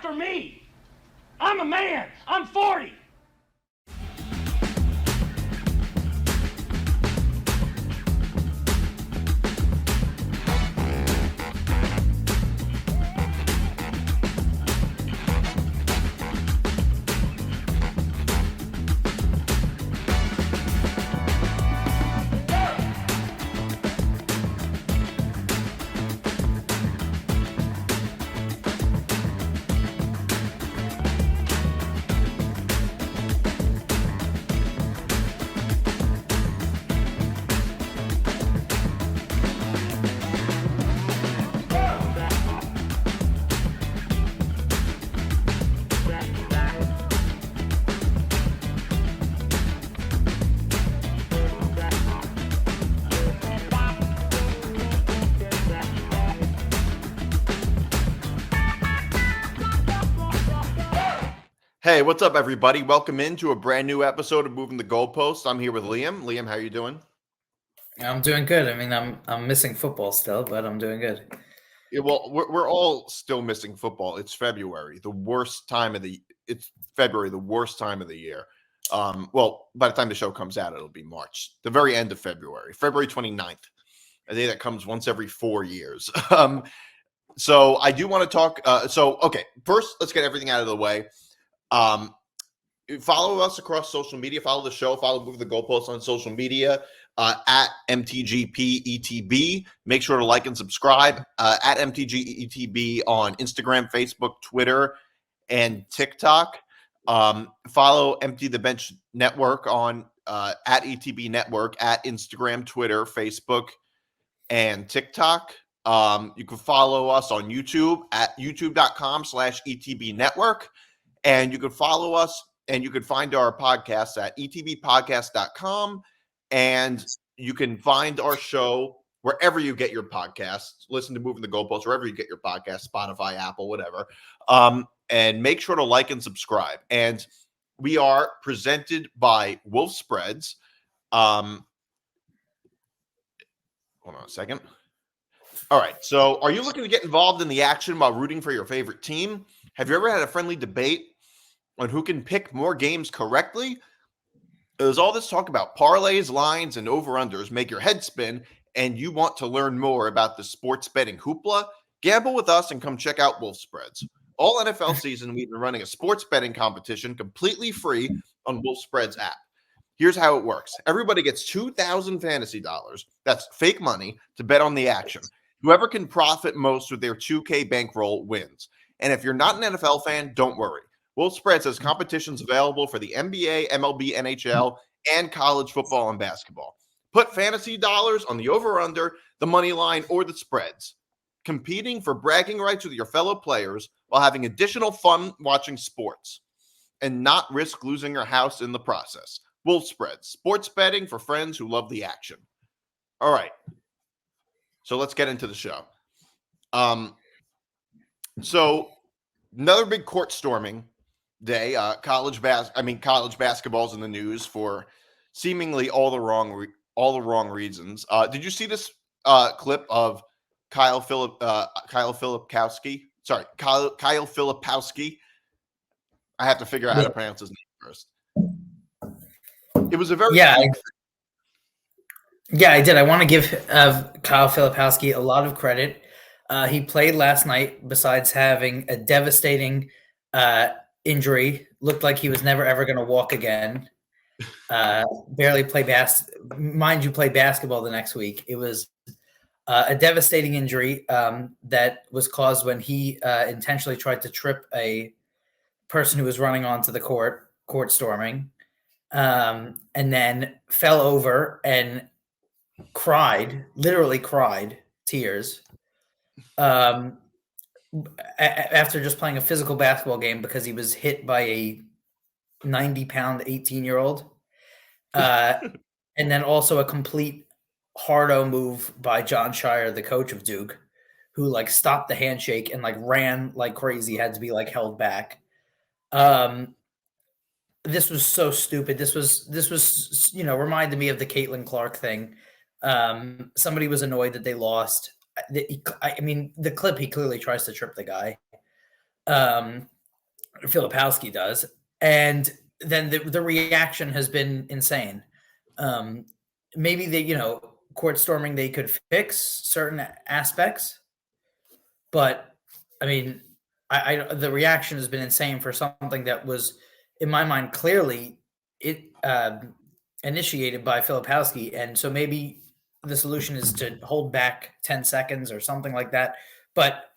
after me. I'm a man. I'm 40. Hey, what's up, everybody? Welcome into a brand new episode of Moving the Goalpost. I'm here with Liam. Liam, how are you doing? I'm doing good. I mean, I'm missing football still, but I'm doing good. Yeah, well, we're all still missing football. It's February, the worst time of the year. Well, by the time the show comes out, it'll be March, the very end of February, February 29th, a day that comes once every 4 years. So I do want to talk. Okay, first, let's get everything out of the way. Follow us across social media. Follow the show. Follow Move the Goalposts on social media at MTGP ETB. Make sure to like and subscribe at MTG ETB on Instagram, Facebook, Twitter, and TikTok. Follow Empty the Bench Network on at ETB Network at Instagram, Twitter, Facebook, and TikTok. You can follow us on YouTube at youtube.com/ETB Network. And you can follow us and you can find our podcasts at etbpodcast.com. And you can find our show wherever you get your podcasts. Listen to Moving the Goalposts, wherever you get your podcasts, Spotify, Apple, whatever. And make sure to like and subscribe. And we are presented by Wolf Spreads. Hold on a second. All right. So are you looking to get involved in the action while rooting for your favorite team? Have you ever had a friendly debate on who can pick more games correctly? There's all this talk about parlays, lines, and over-unders make your head spin, and you want to learn more about the sports betting hoopla? Gamble with us and come check out Wolf Spreads. All NFL season, we've been running a sports betting competition completely free on Wolf Spreads app. Here's how it works. Everybody gets 2,000 fantasy dollars. That's fake money to bet on the action. Whoever can profit most with their 2K bankroll wins. And if you're not an NFL fan, don't worry. Wolf Spreads has competitions available for the NBA, MLB, NHL, and college football and basketball. Put fantasy dollars on the over-under, the money line, or the spreads. Competing for bragging rights with your fellow players while having additional fun watching sports. And not risk losing your house in the process. Wolf Spreads. Sports betting for friends who love the action. All right. So let's get into the show. So another big court storming day. College basketball's in the news for seemingly all the wrong reasons. Did you see this clip of Kyle Filipowski? Sorry, Kyle Filipowski. I have to figure out how to pronounce his name first. It was a very I did. I want to give Kyle Filipowski a lot of credit. He played last night. Besides having a devastating injury, looked like he was never ever going to walk again. Barely play mind you, play basketball the next week. It was a devastating injury that was caused when he intentionally tried to trip a person who was running onto the court storming, and then fell over and literally cried tears after just playing a physical basketball game because he was hit by a 90-pound 18-year-old. And then also a complete hardo move by John Shire, the coach of Duke, who stopped the handshake and ran like crazy, had to be held back. This was so stupid. This was reminded me of the Caitlin Clark thing. Somebody was annoyed that they lost. I mean, the clip, he clearly tries to trip the guy. Filipowski does, and then the reaction has been insane. Maybe court storming, they could fix certain aspects, but I mean, the reaction has been insane for something that was, in my mind, clearly initiated by Filipowski, and so maybe the solution is to hold back 10 seconds or something like that. But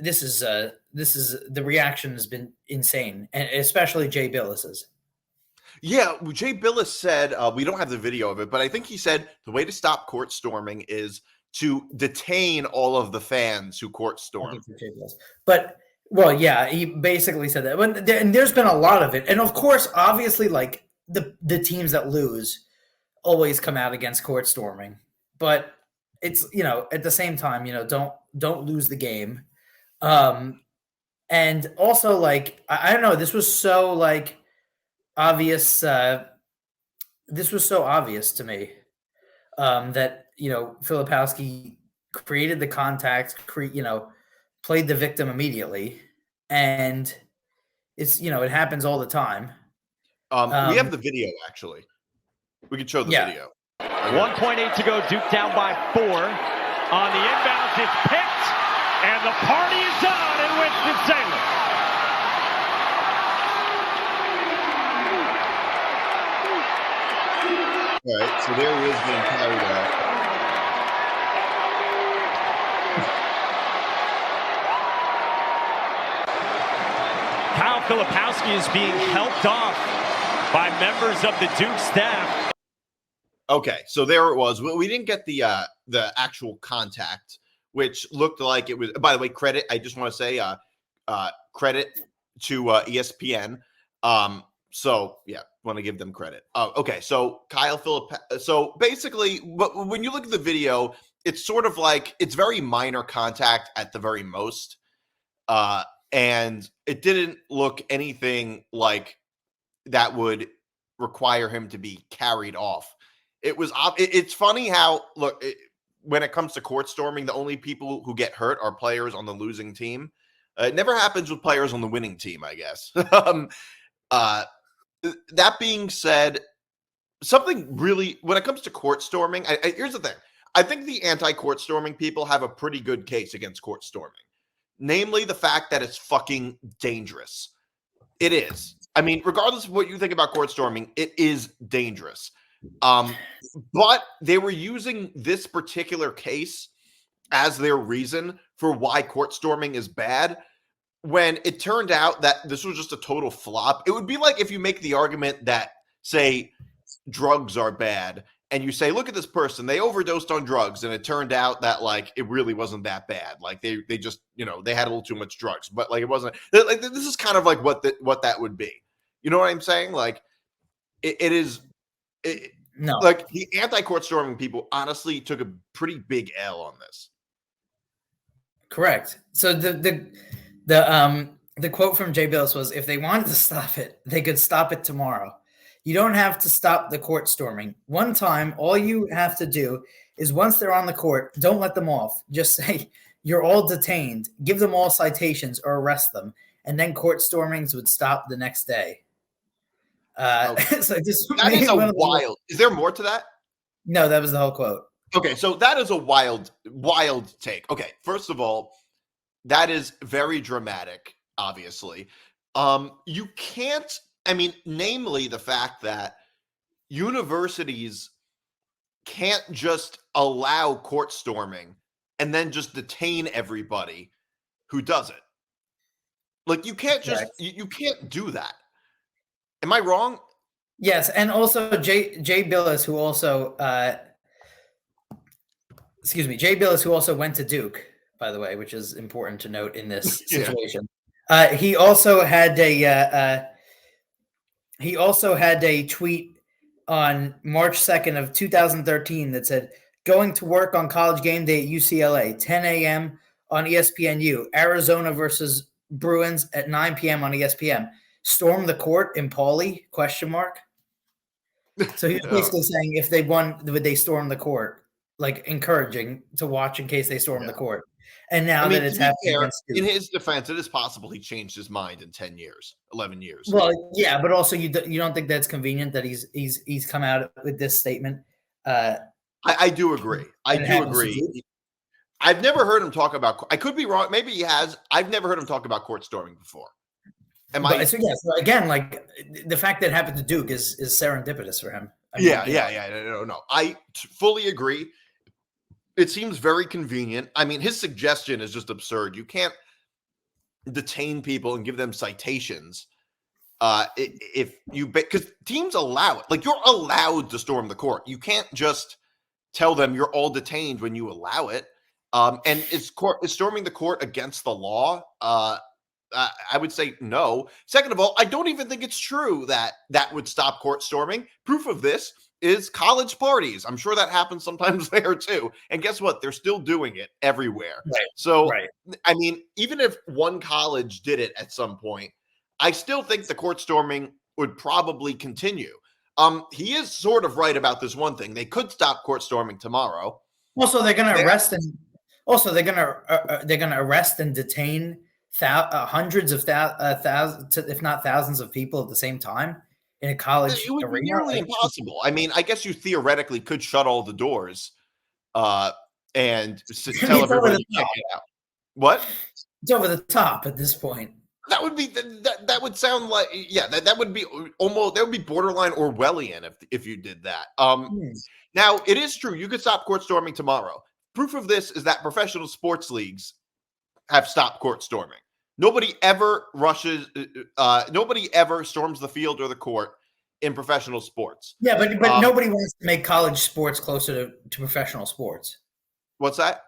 this is the reaction has been insane, and especially Jay Billis's. Yeah, Jay Billis said, we don't have the video of it, but I think he said the way to stop court storming is to detain all of the fans who court storm. But, well, yeah, he basically said that. And there's been a lot of it. And, of course, obviously, like, the teams that lose always come out against court storming. But it's, at the same time, don't lose the game. And also, like, I don't know, this was so, like, obvious. This was so obvious to me that, Filipowski created the contact, played the victim immediately. And it's, it happens all the time. We have the video, actually. We can show the video. 1.8 to go. Duke down by 4. On the inbounds, it's picked, and the party is on in Winston-Salem. All right, so there he is being carried out. Kyle Filipowski is being helped off by members of the Duke staff. Okay, so there it was. We didn't get the actual contact, which looked like it was. By the way, credit. I just want to say credit to ESPN. So yeah, want to give them credit. Okay, so Kyle Phillip. So basically, when you look at the video, it's sort of like it's very minor contact at the very most, and it didn't look anything like that would require him to be carried off. It was. It's funny how when it comes to court storming, the only people who get hurt are players on the losing team. It never happens with players on the winning team, I guess. That being said, something really, when it comes to court storming, here's the thing. I think the anti-court storming people have a pretty good case against court storming. Namely, the fact that it's fucking dangerous. It is. I mean, regardless of what you think about court storming, it is dangerous. But they were using this particular case as their reason for why court storming is bad, when it turned out that this was just a total flop. It would be like if you make the argument that, say, drugs are bad, and you say, look at this person, they overdosed on drugs, and it turned out that, like, it really wasn't that bad. Like, they just, they had a little too much drugs. But, like, it wasn't, like, this is kind of like what that would be. You know what I'm saying? Like, it is, no. Like, the anti-court storming people honestly took a pretty big L on this. Correct. So the quote from Jay Billis was, if they wanted to stop it, they could stop it tomorrow. You don't have to stop the court storming. One time, all you have to do is once they're on the court, don't let them off. Just say, you're all detained. Give them all citations or arrest them. And then court stormings would stop the next day. Okay. So that is a wild. Is there more to that? No, that was the whole quote. Okay, so that is a wild take. Okay, first of all, that is very dramatic, obviously. You can't, namely the fact that universities can't just allow court storming and then just detain everybody who does it. Like, you can't just, you can't do that. Am I wrong? Yes, and also Jay Billis, who also, Jay Billis, who also went to Duke, by the way, which is important to note in this situation. He also had a tweet on March 2nd of 2013 that said, going to work on college game day at UCLA, 10 a.m. on ESPNU, Arizona versus Bruins at 9 p.m. on ESPN. Storm the court in Pauley? ? So he's basically saying if they won, would they storm the court? Like encouraging to watch in case they storm the court. And now that it's happening against Duke. In his defense, it is possible he changed his mind in 10 years, 11 years. Well, yeah, but also you don't think that's convenient that he's come out with this statement? I do agree. I do agree. I've never heard him talk about. I could be wrong. Maybe he has. I've never heard him talk about court storming before. So again, like the fact that it happened to Duke is serendipitous for him. No. I fully agree. It seems very convenient. I mean, his suggestion is just absurd. You can't detain people and give them citations because teams allow it. Like, you're allowed to storm the court. You can't just tell them you're all detained when you allow it. And is storming the court against the law? I would say no. Second of all, I don't even think it's true that would stop court storming. Proof of this is college parties. I'm sure that happens sometimes there too. And guess what? They're still doing it everywhere. Right. So, I mean, even if one college did it at some point, I still think the court storming would probably continue. He is sort of right about this one thing. They could stop court storming tomorrow. Also, they're going to arrest and they're going to arrest and detain hundreds of thousands, if not thousands, of people at the same time in a college it would arena. Be nearly impossible. I mean, I guess you theoretically could shut all the doors and tell everybody to check it out. What? It's over the top at this point. That would be that would sound like that would be borderline Orwellian if you did that. Now it is true you could stop court storming tomorrow. Proof of this is that professional sports leagues have stopped court storming. Nobody ever nobody ever storms the field or the court in professional sports. Yeah, but nobody wants to make college sports closer to professional sports. What's that?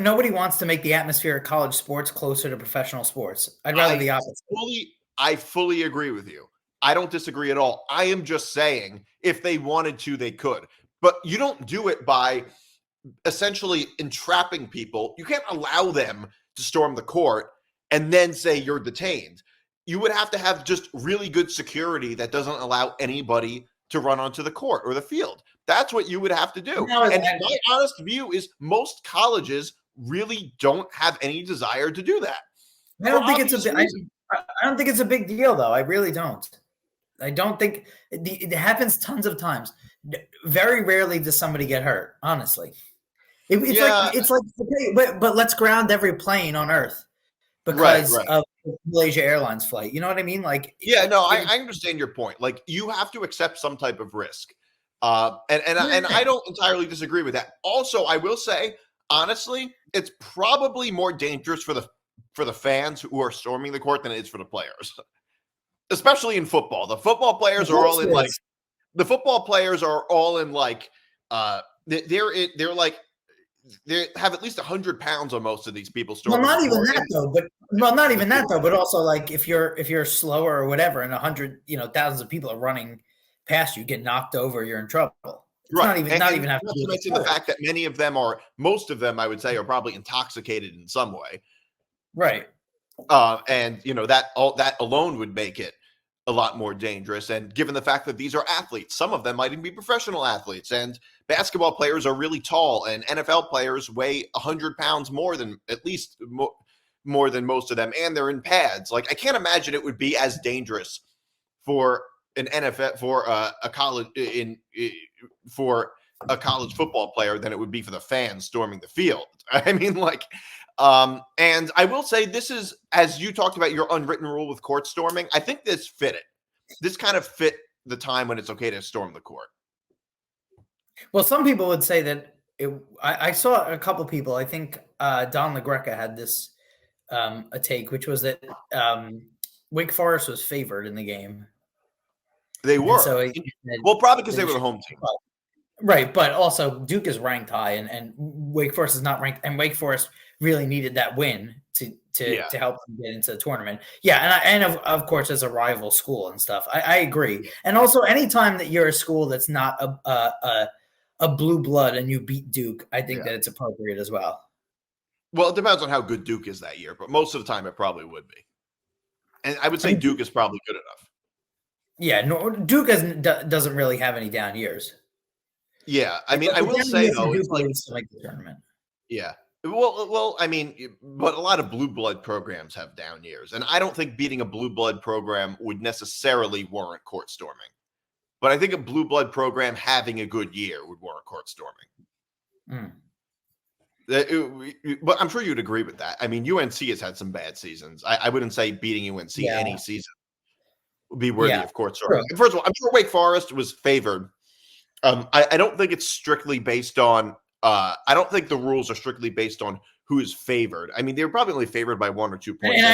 Nobody wants to make the atmosphere of college sports closer to professional sports. I'd rather the opposite. I fully agree with you. I don't disagree at all. I am just saying if they wanted to, they could. But you don't do it by essentially entrapping people. You can't allow them to storm the court and then say you're detained. You would have to have just really good security that doesn't allow anybody to run onto the court or the field. That's what you would have to do. And my honest view is most colleges really don't have any desire to do that. I don't think it's a big deal, though. I really don't. I don't think it happens tons of times. Very rarely does somebody get hurt, honestly. It's like okay, but let's ground every plane on Earth because of the Malaysia Airlines flight. You know what I mean? Like, I understand your point. Like, you have to accept some type of risk, and I don't entirely disagree with that. Also, I will say, honestly, it's probably more dangerous for the fans who are storming the court than it is for the players, especially in football. The football players are all in like. The football players are all in like. They're like. They have at least 100 pounds on most of these people. Well, not even that though. But also, like, if you're slower or whatever, and 100, thousands of people are running past you, get knocked over, you're in trouble. It's not even have to mention the fact that most of them, I would say, are probably intoxicated in some way. Right. And that alone would make it a lot more dangerous. And given the fact that these are athletes, some of them might even be professional athletes, and basketball players are really tall, and NFL players weigh 100 pounds more than most of them, and they're in pads. Like, I can't imagine it would be as dangerous for an NFL for a college football player than it would be for the fans storming the field. I mean, like. And I will say this is, as you talked about your unwritten rule with court storming, I think this fit it. This kind of fit the time when it's okay to storm the court. Well, some people would say that I saw a couple people, I think Don LaGreca had this a take, which was that Wake Forest was favored in the game. They were. Probably because they were the home team. Right, but also Duke is ranked high, and Wake Forest is not ranked, and Wake Forest really needed that win to help them get into the tournament. Yeah, and of course as a rival school and stuff, I agree. And also, anytime that you're a school that's not a blue blood and you beat Duke, I think that it's appropriate as well. Well, it depends on how good Duke is that year, but most of the time it probably would be. And I would say Duke is probably good enough. Yeah, no, Duke doesn't really have any down years. Yeah, I mean, I will say though, it's like to make the tournament. Yeah, Well, I mean, but a lot of blue blood programs have down years, and I don't think beating a blue blood program would necessarily warrant court storming. But I think a blue blood program having a good year would warrant court storming. But I'm sure you'd agree with that. I mean, UNC has had some bad seasons. I wouldn't say beating UNC any season would be worthy of court storming. Sure. First of all, I'm sure Wake Forest was favored. I don't think it's strictly based on. I don't think the rules are strictly based on who is favored. I mean, they were probably only favored by 1 or 2 points. And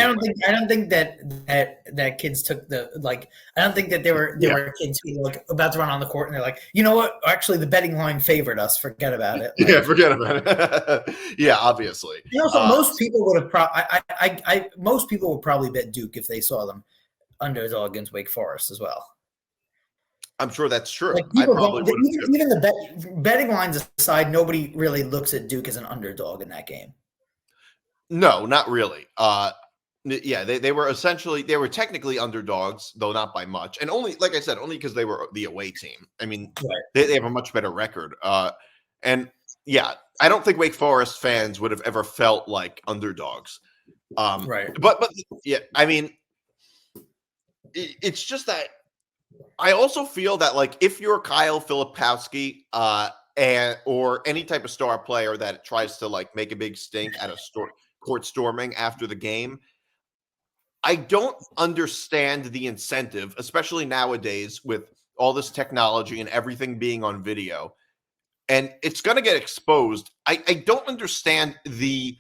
I don't think that kids took the like. I don't think that there were kids who were like about to run on the court and they're like, you know what? Actually, the betting line favored us. Forget about it. Like, forget about it. Yeah, obviously. You know, so most people would have most people would probably bet Duke if they saw them underdog against Wake Forest as well. I'm sure that's true. Like even the betting lines aside, nobody really looks at Duke as an underdog in that game. No, not really. They were technically underdogs, though not by much, and only, like I said, only because they were the away team. I mean, they have a much better record. And yeah, I don't think Wake Forest fans would have ever felt like underdogs. But yeah, I mean, it's just that. I also feel that, like, if you're Kyle Filipowski or any type of star player that tries to, like, make a big stink at a court storming after the game, I don't understand the incentive, especially nowadays with all this technology and everything being on video. And it's going to get exposed. I don't understand the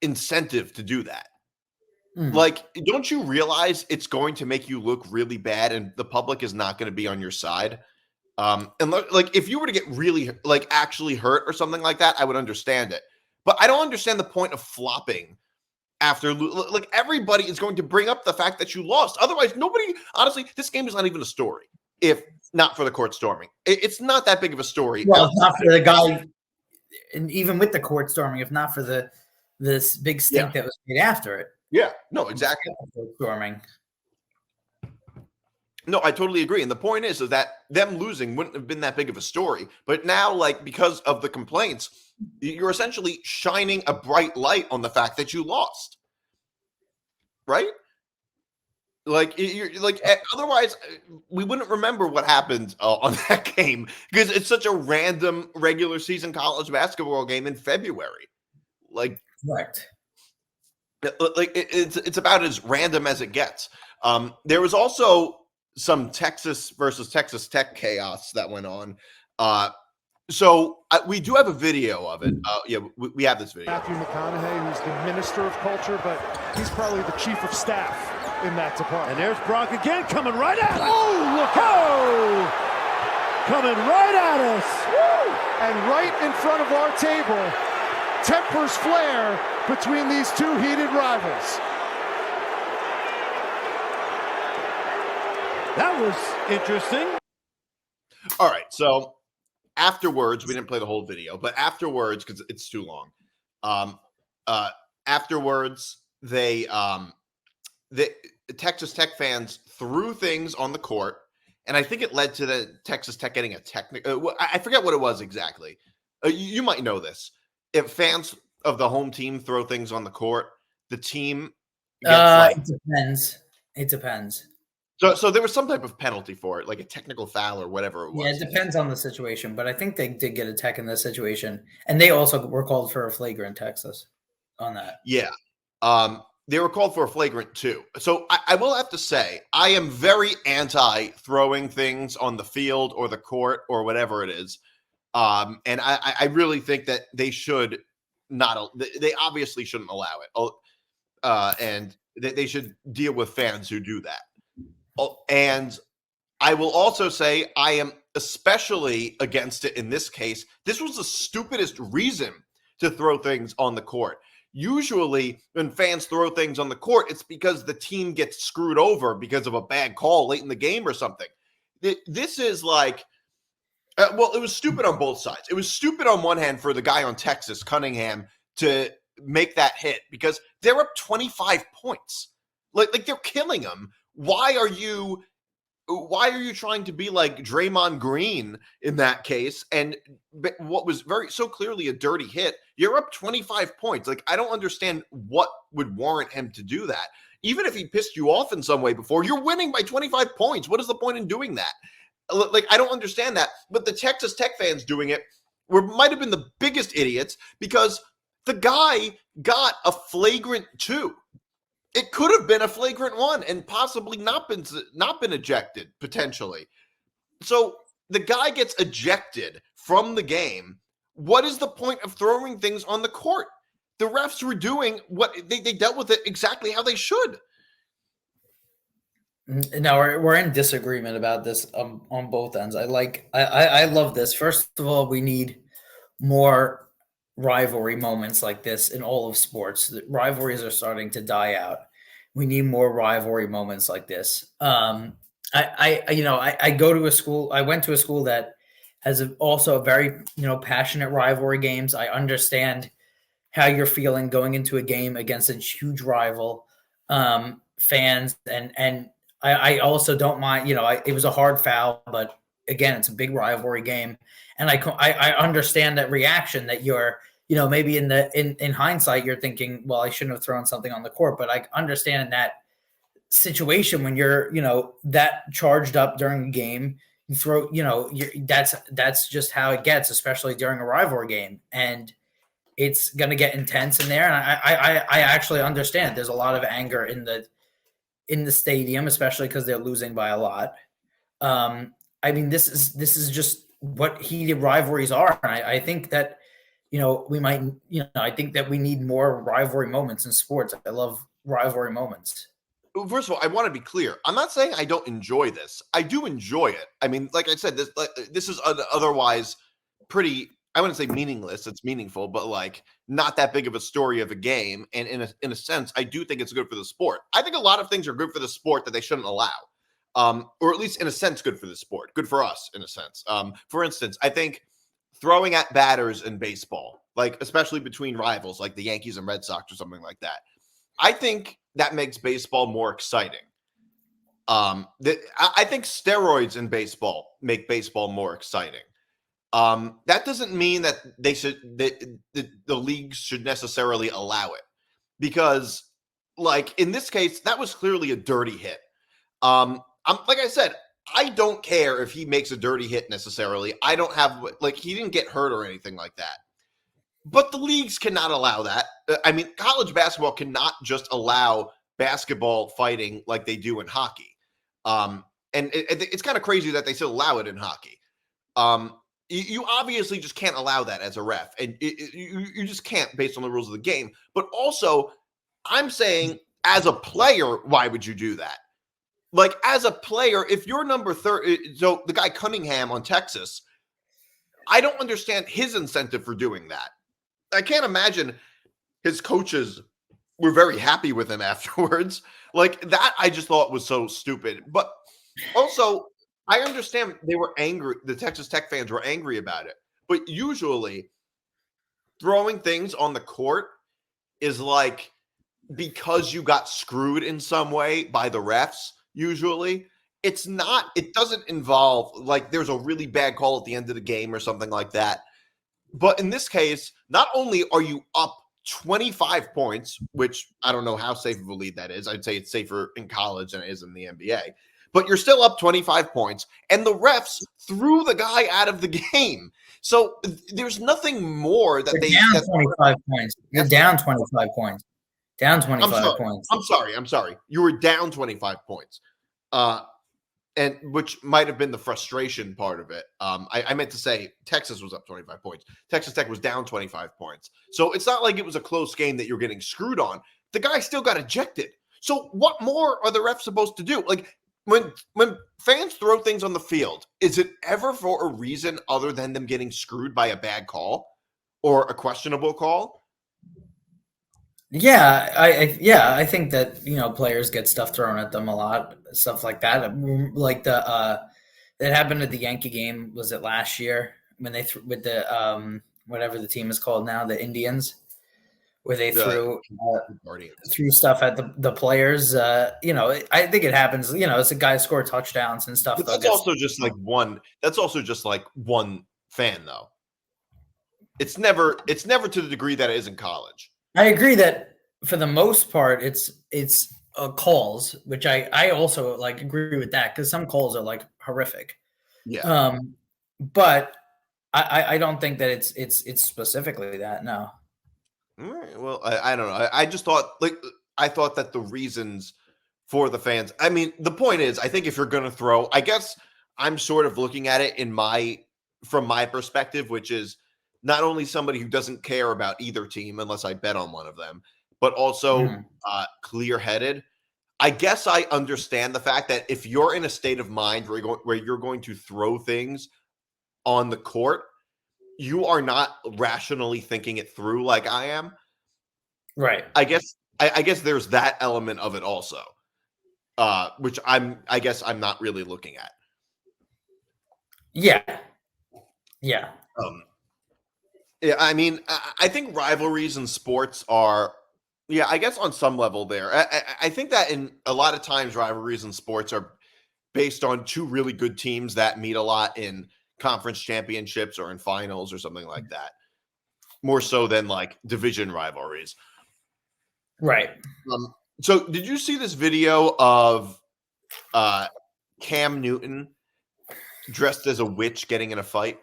incentive to do that. Like, don't you realize it's going to make you look really bad and the public is not going to be on your side? And like, if you were to get really, like, actually hurt or something like that, I would understand it. But I don't understand the point of flopping after, like, everybody is going to bring up the fact that you lost. Otherwise, honestly, this game is not even a story if not for the court storming. It's not that big of a story. Well, it's not for the guy, and even with the court storming, if not for this big stink that was made after it. Yeah, no, exactly. Storming. No, I totally agree. And the point is that them losing wouldn't have been that big of a story. But now, like, because of the complaints, you're essentially shining a bright light on the fact that you lost. Right? Like, otherwise, we wouldn't remember what happened on that game because it's such a random regular season college basketball game in February. Like, correct. Like, it's about as random as it gets. There was also some Texas versus Texas Tech chaos that went on. So we do have a video of it. We have this video. Matthew McConaughey, who's the minister of culture, but he's probably the chief of staff in that department. And there's Brock again, coming right at us. Oh, look out! Coming right at us. Woo! And right in front of our table, tempers flare between these two heated rivals. That was interesting. All right, so afterwards, we didn't play the whole video, but afterwards, because it's too long, afterwards, the Texas Tech fans threw things on the court, and I think it led to the Texas Tech getting a technical. I forget what it was exactly. You might know this. If fans of the home team throw things on the court, the team gets It depends. So there was some type of penalty for it, like a technical foul or whatever it was. Yeah, it depends on the situation, but I think they did get a tech in this situation, and they also were called for a flagrant Texas on that. Yeah, they were called for a flagrant too. So I will have to say, I am very anti throwing things on the field or the court or whatever it is. And I really think that they should not. They obviously shouldn't allow it. And they should deal with fans who do that. And I will also say I am especially against it in this case. This was the stupidest reason to throw things on the court. Usually when fans throw things on the court, it's because the team gets screwed over because of a bad call late in the game or something. This is like, it was stupid on both sides. It was stupid on one hand for the guy on Texas, Cunningham, to make that hit because they're up 25 points. Like they're killing them. Why are you why are you trying to be like Draymond Green in that case? And what was so clearly a dirty hit, you're up 25 points. Like, I don't understand what would warrant him to do that. Even if he pissed you off in some way before, you're winning by 25 points. What is the point in doing that? Like, I don't understand that. But the Texas Tech fans doing it might have been the biggest idiots, because the guy got a flagrant 2. It could have been a flagrant 1 and possibly not been ejected, potentially. So the guy gets ejected from the game. What is the point of throwing things on the court? The refs were doing what they dealt with it exactly how they should. No, we're in disagreement about this on both ends. I love this. First of all, we need more rivalry moments like this in all of sports. The rivalries are starting to die out. We need more rivalry moments like this. I go to a school. I went to a school that has also a very passionate rivalry games. I understand how you're feeling going into a game against a huge rival, fans, and I also don't mind. It was a hard foul, but again, it's a big rivalry game, and I understand that reaction that you're. Maybe in hindsight, you're thinking, well, I shouldn't have thrown something on the court, but I understand in that situation when you're, that charged up during a game, you throw, that's just how it gets, especially during a rivalry game, and it's going to get intense in there. And I actually understand there's a lot of anger in the stadium, especially because they're losing by a lot. This is just what heated rivalries are, and I think that. I think that we need more rivalry moments in sports. I love rivalry moments. First of all, I want to be clear. I'm not saying I don't enjoy this. I do enjoy it. I mean, like I said, this is otherwise pretty, I wouldn't say meaningless. It's meaningful, but like not that big of a story of a game. And in a sense, I do think it's good for the sport. I think a lot of things are good for the sport that they shouldn't allow. Or at least in a sense, good for the sport. Good for us in a sense. For instance, I think throwing at batters in baseball, like especially between rivals like the Yankees and Red Sox or something like that, I think that makes baseball more exciting. I think steroids in baseball make baseball more exciting. That doesn't mean that the leagues should necessarily allow it, because like in this case, that was clearly a dirty hit. Like I said, I don't care if he makes a dirty hit necessarily. I don't have, like, he didn't get hurt or anything like that. But the leagues cannot allow that. I mean, college basketball cannot just allow basketball fighting like they do in hockey. And it's kind of crazy that they still allow it in hockey. You obviously just can't allow that as a ref. And you just can't based on the rules of the game. But also, I'm saying, as a player, why would you do that? Like, as a player, if you're number 30, so the guy Cunningham on Texas, I don't understand his incentive for doing that. I can't imagine his coaches were very happy with him afterwards. Like, that I just thought was so stupid. But also, I understand they were angry. The Texas Tech fans were angry about it. But usually, throwing things on the court is like because you got screwed in some way by the refs. Usually it's not, it doesn't involve like there's a really bad call at the end of the game or something like that. But in this case, not only are you up 25 points, which I don't know how safe of a lead that is. I'd say it's safer in college than it is in the NBA, but you're still up 25 points and the refs threw the guy out of the game. So there's nothing more that You're down 25 points. You're down 25 points. Down 25 points. I'm sorry. You were down 25 points. And which might have been the frustration part of it. I meant to say Texas was up 25 points. Texas Tech was down 25 points. So it's not like it was a close game that you're getting screwed on. The guy still got ejected. So what more are the refs supposed to do? Like when fans throw things on the field, is it ever for a reason other than them getting screwed by a bad call or a questionable call? Yeah, I think that players get stuff thrown at them a lot, stuff like that. Like that happened at the Yankee game. Was it last year when they with the whatever the team is called now, the Indians, where they threw Guardians. threw stuff at the players. I think it happens. It's a guy score touchdowns and stuff. But that's also just like one. That's also just like one fan, though. It's never to the degree that it is in college. I agree that for the most part, it's calls, which I also like agree with that, because some calls are like horrific. Yeah. But I don't think that it's specifically that. No. All right. Well, I don't know. I just thought I thought that the reasons for the fans. I mean, the point is, I think if you're going to throw, I guess I'm sort of looking at it from my perspective, which is not only somebody who doesn't care about either team unless I bet on one of them, but also clear-headed. I guess I understand the fact that if you're in a state of mind where you're going to throw things on the court, you are not rationally thinking it through like I am. Right. I guess there's that element of it also, which I guess I'm not really looking at. Yeah. Yeah. Yeah. I mean, I think rivalries in sports are, I guess on some level there. I think that in a lot of times rivalries in sports are based on two really good teams that meet a lot in conference championships or in finals or something like that, more so than like division rivalries. Right. So did you see this video of Cam Newton dressed as a witch getting in a fight?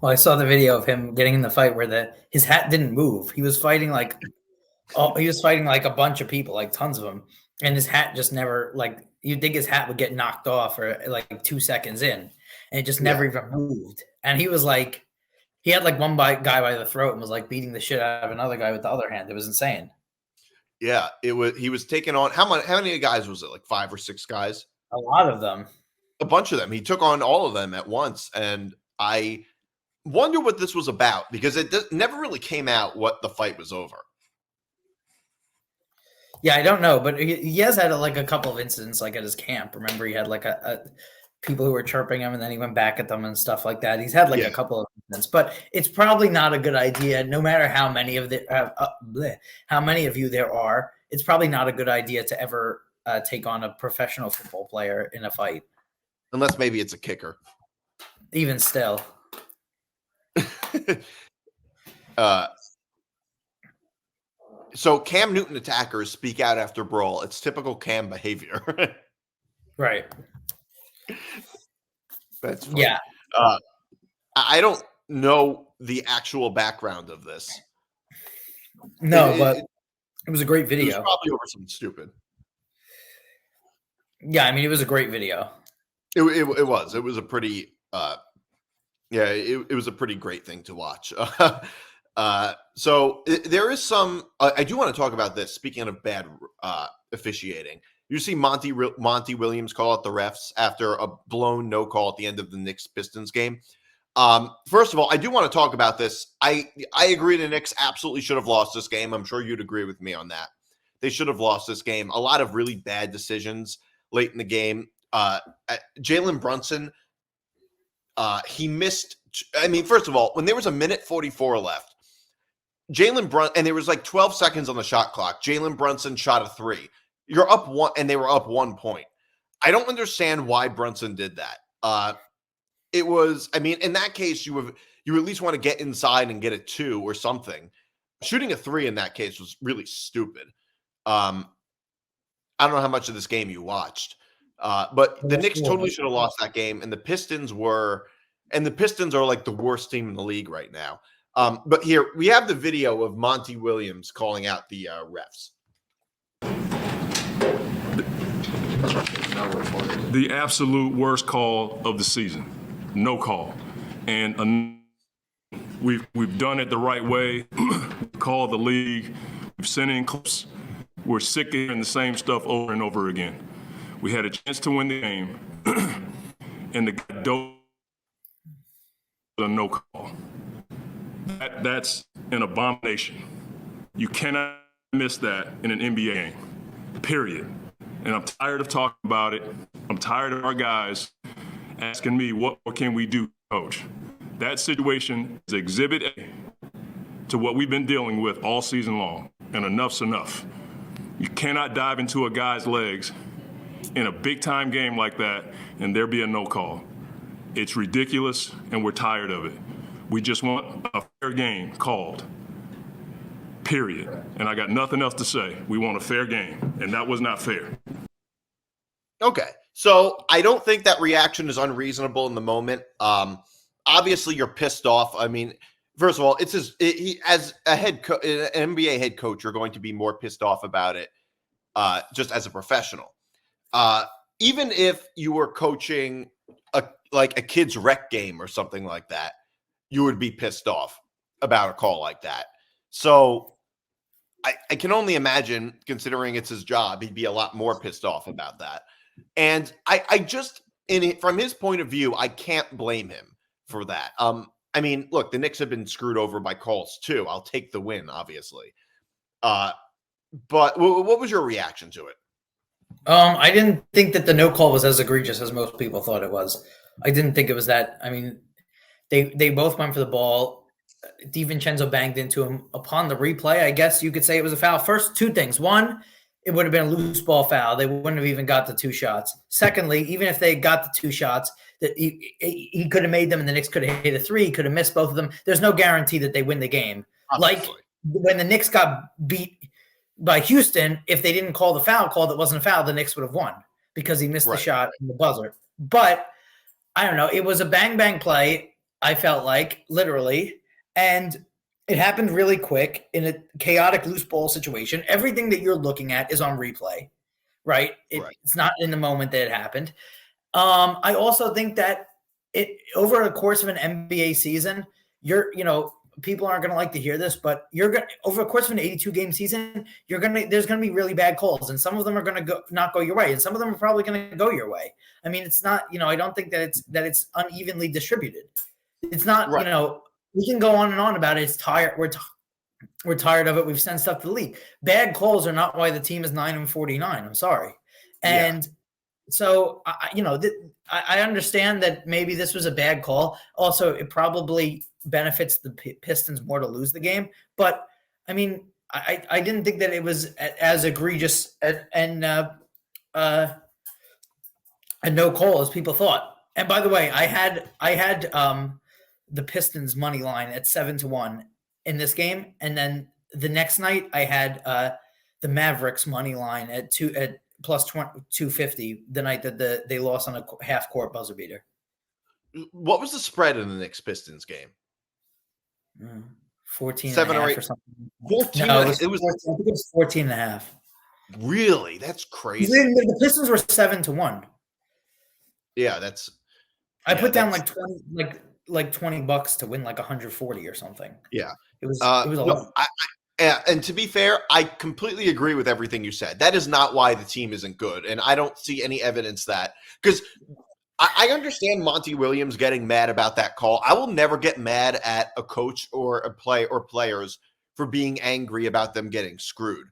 Well, I saw the video of him getting in the fight where his hat didn't move. He was fighting like a bunch of people, like tons of them, and his hat just never, like, you'd think his hat would get knocked off or like 2 seconds in, and it just never even moved. And he was like, he had like one guy by the throat and was like beating the shit out of another guy with the other hand. It was insane. Yeah, he was taking on how many guys was it? Like 5 or 6 guys? A lot of them. A bunch of them. He took on all of them at once, and I wonder what this was about, because it never really came out what the fight was over. Yeah, I don't know, but he has had like a couple of incidents like at his camp. Remember, he had like a people who were chirping him, and then he went back at them and stuff like that. He's had like a couple of incidents, but it's probably not a good idea. No matter how many of you there are, it's probably not a good idea to ever take on a professional football player in a fight, unless maybe it's a kicker. Even still. So Cam Newton attackers speak out after brawl. It's typical Cam behavior. Right. That's funny. Yeah. I don't know the actual background of this. No, but it was a great video. It was probably over something stupid. Yeah, I mean, it was a great video. It was. It was a pretty it was a pretty great thing to watch. So there is some. I do want to talk about this. Speaking of bad officiating, you see Monty Williams call out the refs after a blown no call at the end of the Knicks Pistons game. First of all, I do want to talk about this. I agree the Knicks absolutely should have lost this game. I'm sure you'd agree with me on that. They should have lost this game. A lot of really bad decisions late in the game. Jalen Brunson, he missed. I mean, first of all, when there was a minute 44 left, and there was like 12 seconds on the shot clock, Jalen Brunson shot a 3. You're up 1, and they were up 1 point. I don't understand why Brunson did that. It was, I mean, in that case, you at least want to get inside and get a 2 or something. Shooting a 3 in that case was really stupid. I don't know how much of this game you watched, but the Knicks totally should have lost that game, and the Pistons are like the worst team in the league right now. But here we have the video of Monty Williams calling out the refs. The absolute worst call of the season, no call, and we've done it the right way. Called the league, we've sent in clips. We're sick of hearing the same stuff over and over again. We had a chance to win the game, and the guy dove a no call. That's an abomination. You cannot miss that in an NBA game, period. And I'm tired of talking about it. I'm tired of our guys asking me, what can we do, coach? That situation is Exhibit A to what we've been dealing with all season long, and enough's enough. You cannot dive into a guy's legs in a big-time game like that and there be a no call. It's ridiculous, and we're tired of it. We just want a fair game called, period. And I got nothing else to say. We want a fair game, and that was not fair. Okay, so I don't think that reaction is unreasonable in the moment. Obviously, you're pissed off. I mean, first of all, it's as a an NBA head coach, you're going to be more pissed off about it just as a professional. Even if you were coaching a kid's rec game or something like that, you would be pissed off about a call like that. So I can only imagine, considering it's his job, he'd be a lot more pissed off about that. And I just, from his point of view, I can't blame him for that. I mean, look, the Knicks have been screwed over by calls too. I'll take the win, obviously. But what was your reaction to it? I didn't think that the no call was as egregious as most people thought it was. I didn't think it was that. I mean, they both went for the ball. DiVincenzo banged into him. Upon the replay, I guess you could say it was a foul. First, two things. One, it would have been a loose ball foul. They wouldn't have even got the two shots. Secondly, even if they got the two shots, that he could have made them and the Knicks could have hit a three. He could have missed both of them. There's no guarantee that they win the game. Obviously. Like when the Knicks got beat by Houston, if they didn't call the foul call that wasn't a foul, the Knicks would have won because he missed the shot in the buzzer. But I don't know. It was a bang play, I felt like, literally. And it happened really quick in a chaotic loose ball situation. Everything that you're looking at is on replay, right? It's not in the moment that it happened. I also think that over a course of an NBA season, people aren't going to like to hear this, but over a course of an 82-game season, there's going to be really bad calls, and some of them are going to not go your way, and some of them are probably going to go your way. I mean, it's not, I don't think that it's unevenly distributed. It's not, we can go on and on about it. It's tired. We're tired of it. We've sent stuff to the league. Bad calls are not why the team is 9-49. I'm sorry. And so, I understand that maybe this was a bad call. Also, it probably benefits the Pistons more to lose the game. But, I mean, I didn't think that it was as egregious and no call as people thought. And by the way, I had the Pistons money line at 7-1 in this game, and then the next night I had the Mavericks money line at plus 250 the night that they lost on a half court buzzer beater. What was the spread in the Knicks Pistons game? 14 7 and a or half 8 or something. 14. No, I I think it was 14 and a half. Really? That's crazy. The Pistons were 7-1. Yeah, that's. I put down like 20, like $20 to win like 140 or something. Yeah, it was a lot. And to be fair, I completely agree with everything you said. That is not why the team isn't good, and I don't see any evidence that, because I understand Monty Williams getting mad about that call. I will never get mad at a coach or a play or players for being angry about them getting screwed.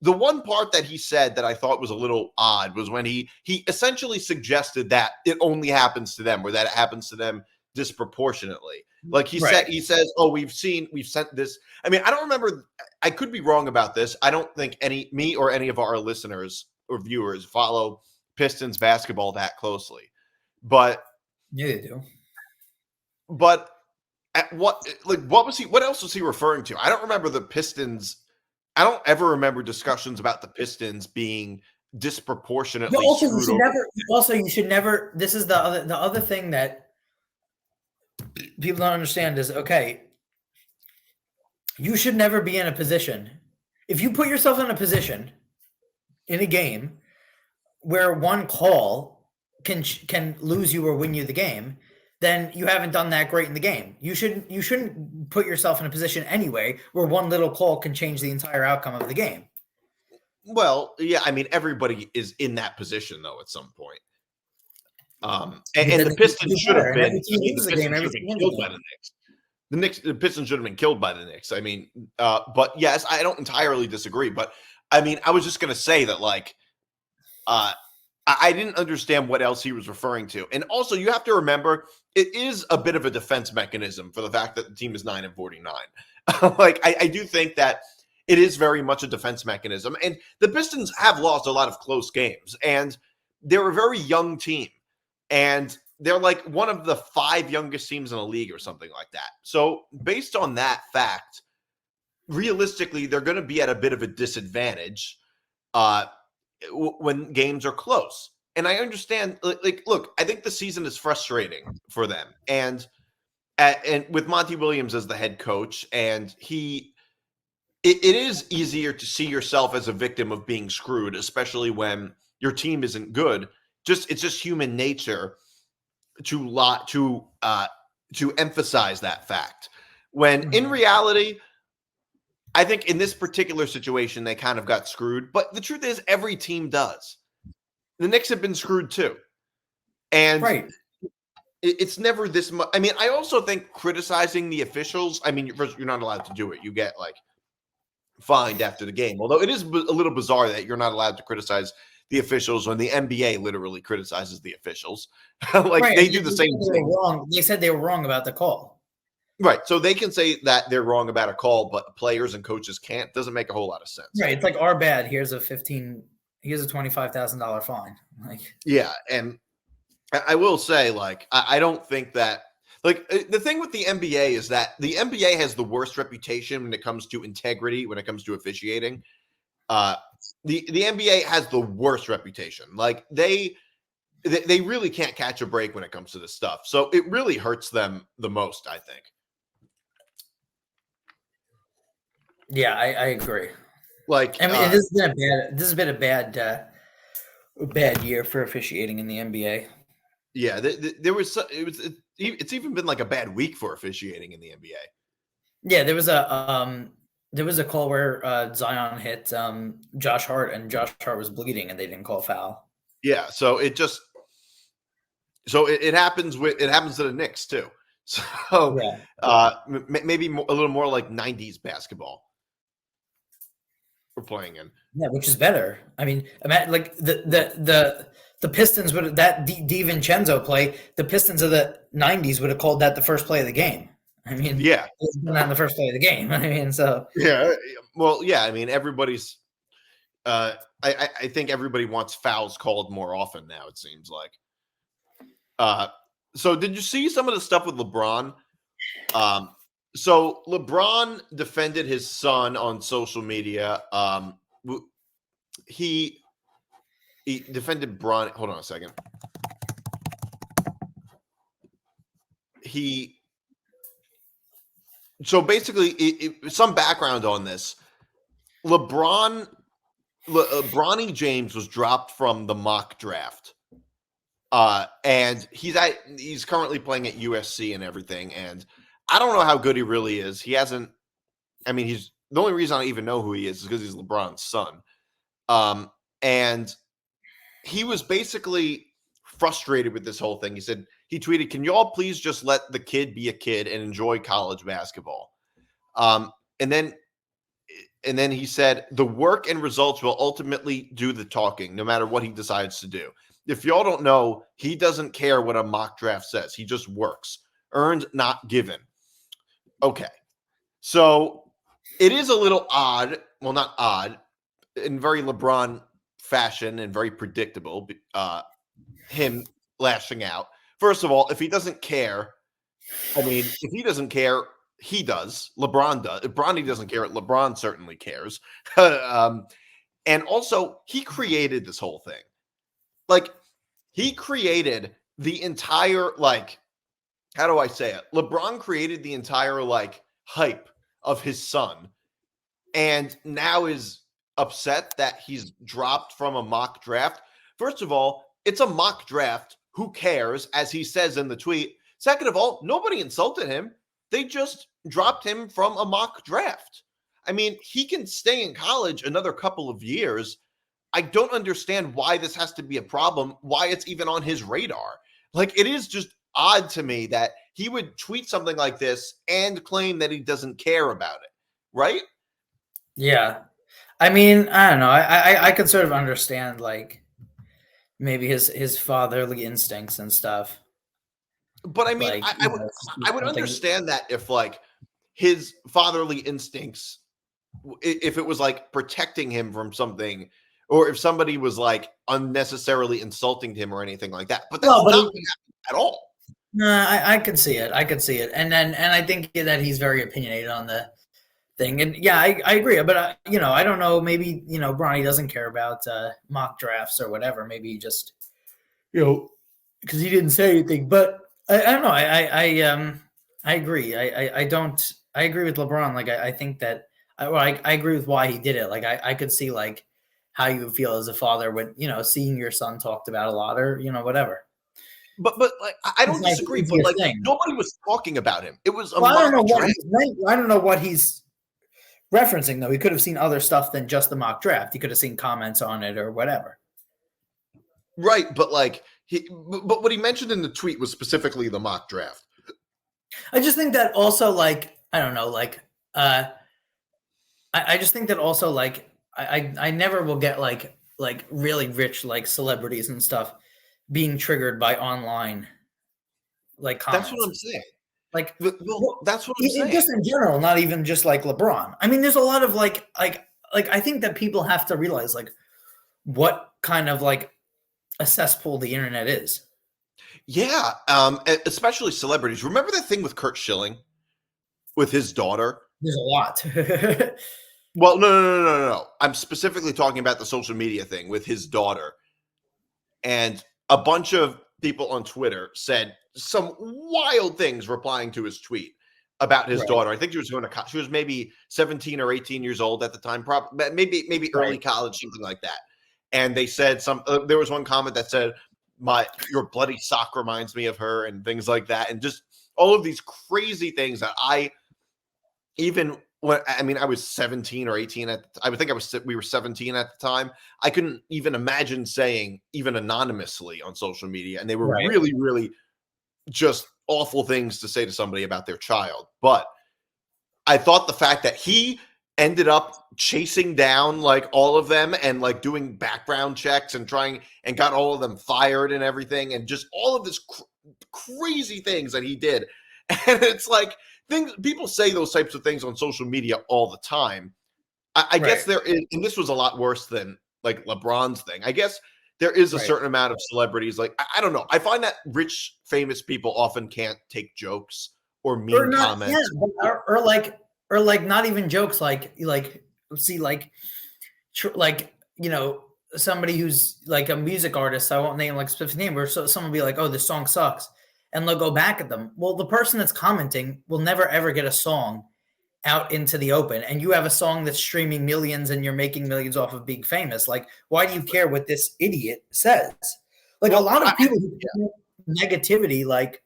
The one part that he said that I thought was a little odd was when he essentially suggested that it only happens to them, or that it happens to them disproportionately. Like he says, "Oh, we've sent this." I mean, I don't remember. I could be wrong about this. I don't think me or any of our listeners or viewers follow Pistons basketball that closely. But yeah, they do. But what else was he referring to? I don't remember the Pistons. I don't ever remember discussions about the Pistons being disproportionately screwed over. You should never. This is the other thing that people don't understand is, okay, you should never be in a position. If you put yourself in a position in a game where one call can lose you or win you the game, then you haven't done that great in the game. You shouldn't put yourself in a position anyway where one little call can change the entire outcome of the game. Well, yeah, I mean, everybody is in that position though at some point. And the Pistons should have been killed by the Knicks. The Pistons should have been killed by the Knicks. I mean, but yes, I don't entirely disagree. But I mean, I was just going to say that, like, I didn't understand what else he was referring to. And also, you have to remember, it is a bit of a defense mechanism for the fact that the team is 9-49. Like, I do think that it is very much a defense mechanism. And the Pistons have lost a lot of close games, and they're a very young team. And they're like one of the 5 youngest teams in the league or something like that. So based on that fact, realistically, they're going to be at a bit of a disadvantage when games are close. And I understand, like, look, I think the season is frustrating for them. And with Monty Williams as the head coach, and it is easier to see yourself as a victim of being screwed, especially when your team isn't good. It's just human nature to emphasize that fact. When in reality, I think in this particular situation, they kind of got screwed. But the truth is, every team does. The Knicks have been screwed too. And Right. It's never this much. I mean, I also think criticizing the officials, I mean, first, you're not allowed to do it. You get like fined after the game. Although it is a little bizarre that you're not allowed to criticize the officials when the NBA literally criticizes the officials. Like, Right. they do the same thing. They said they were wrong about the call. Right. So they can say that they're wrong about a call, but players and coaches can't. Doesn't make a whole lot of sense. Right. It's like, our bad. Here's a $25,000 fine. Like, Yeah. And I will say, like, I don't think that, like, the thing with the NBA is that the NBA has the worst reputation when it comes to integrity, when it comes to officiating. The NBA has the worst reputation. Like, they really can't catch a break when it comes to this stuff. So it really hurts them the most, I think. yeah, I agree. Like, I mean, this has been a bad year for officiating in the NBA. yeah, it's even been like a bad week for officiating in the NBA. Yeah, there was a call where Zion hit Josh Hart, and Josh Hart was bleeding, and they didn't call foul. Yeah, so it happens to the Knicks too. So Yeah. maybe a little more like 90s basketball we're playing in. Yeah, which is better. I mean, like the Pistons would, that DiVincenzo play, the Pistons of the 90s would have called that the first play of the game. I mean, Yeah, it's not the first play of the game. I mean, so yeah. Well, yeah. I mean, everybody's. I think everybody wants fouls called more often now. It seems like. So did you see some of the stuff with LeBron? So LeBron defended his son on social media. He defended Bronny. Hold on a second. So basically, some background on this. Bronny James was dropped from the mock draft. And he's currently playing at USC and everything. And I don't know how good he really is. He hasn't, I mean, he's the only reason I even know who he is because he's LeBron's son. And he was basically frustrated with this whole thing. He tweeted, "Can y'all please just let the kid be a kid and enjoy college basketball?" And then he said, "The work and results will ultimately do the talking, no matter what he decides to do. If y'all don't know, he doesn't care what a mock draft says. He just works. Earned, not given." Okay. So it is a little odd. Well, not odd, in very LeBron fashion and very predictable, him lashing out. First of all, if he doesn't care, I mean, if he doesn't care, he does. LeBron does. If Bronny doesn't care, LeBron certainly cares. And also, he created this whole thing. Like, he created the entire, like, how do I say it? LeBron created the entire, like, hype of his son, and now is upset that he's dropped from a mock draft. First of all, it's a mock draft. Who cares, as he says in the tweet? Second of all, nobody insulted him. They just dropped him from a mock draft. I mean, he can stay in college another couple of years. I don't understand why this has to be a problem, why it's even on his radar. Like, it is just odd to me that he would tweet something like this and claim that he doesn't care about it, right? yeah, I mean, I don't know. I could sort of understand, like, maybe his fatherly instincts and stuff. But I mean, Like, I would understand that if like his fatherly instincts, if it was like protecting him from something, or if somebody was like unnecessarily insulting him or anything like that. But that's not what happened at all. No, I could see it. I could see it, and I think that he's very opinionated on the thing, and yeah, I agree. But I don't know. Maybe Bronny doesn't care about mock drafts or whatever. Maybe he just because he didn't say anything. But I don't know. I agree. I don't. I agree with LeBron. Like I think that I agree with why he did it. Like I could see like how you would feel as a father when seeing your son talked about a lot or whatever. But like I don't disagree. But like nobody was talking about him. It was. I don't know what he's referencing though. He could have seen other stuff than just the mock draft. He could have seen comments on it or whatever. Right, but like but what he mentioned in the tweet was specifically the mock draft. I just think that also like I don't know like I just think that also like I never will get like really rich like celebrities and stuff being triggered by online like comments. That's what I'm saying. Like that's what I'm saying. Just in general, not even just like LeBron. I mean, there's a lot of like I think that people have to realize like what kind of like a cesspool the internet is. Yeah, especially celebrities. Remember that thing with Kurt Schilling with his daughter? There's a lot. Well, no. I'm specifically talking about the social media thing with his daughter. And a bunch of people on Twitter said some wild things replying to his tweet about his daughter. I think she was maybe 17 or 18 years old at the time, probably maybe early college, something like that. And they said there was one comment that said, your bloody sock reminds me of her and things like that. And just all of these crazy things that I was 17 or 18 we were 17 at the time. I couldn't even imagine saying even anonymously on social media. And they were really, really just awful things to say to somebody about their child. But I thought the fact that he ended up chasing down like all of them and like doing background checks and got all of them fired and everything. And just all of this crazy things that he did. And it's like, people say those types of things on social media all the time. I guess there is, and this was a lot worse than like LeBron's thing. I guess there is a certain amount of celebrities. Like, I don't know. I find that rich, famous people often can't take jokes or mean comments. Yeah, or like not even jokes. Like somebody who's like a music artist. I won't name like a specific name, or someone will be like, "Oh, this song sucks." And they'll go back at them. Well, the person that's commenting will never, ever get a song out into the open. And you have a song that's streaming millions and you're making millions off of being famous. Like, why do you care what this idiot says? Like a lot of people who comment negativity, like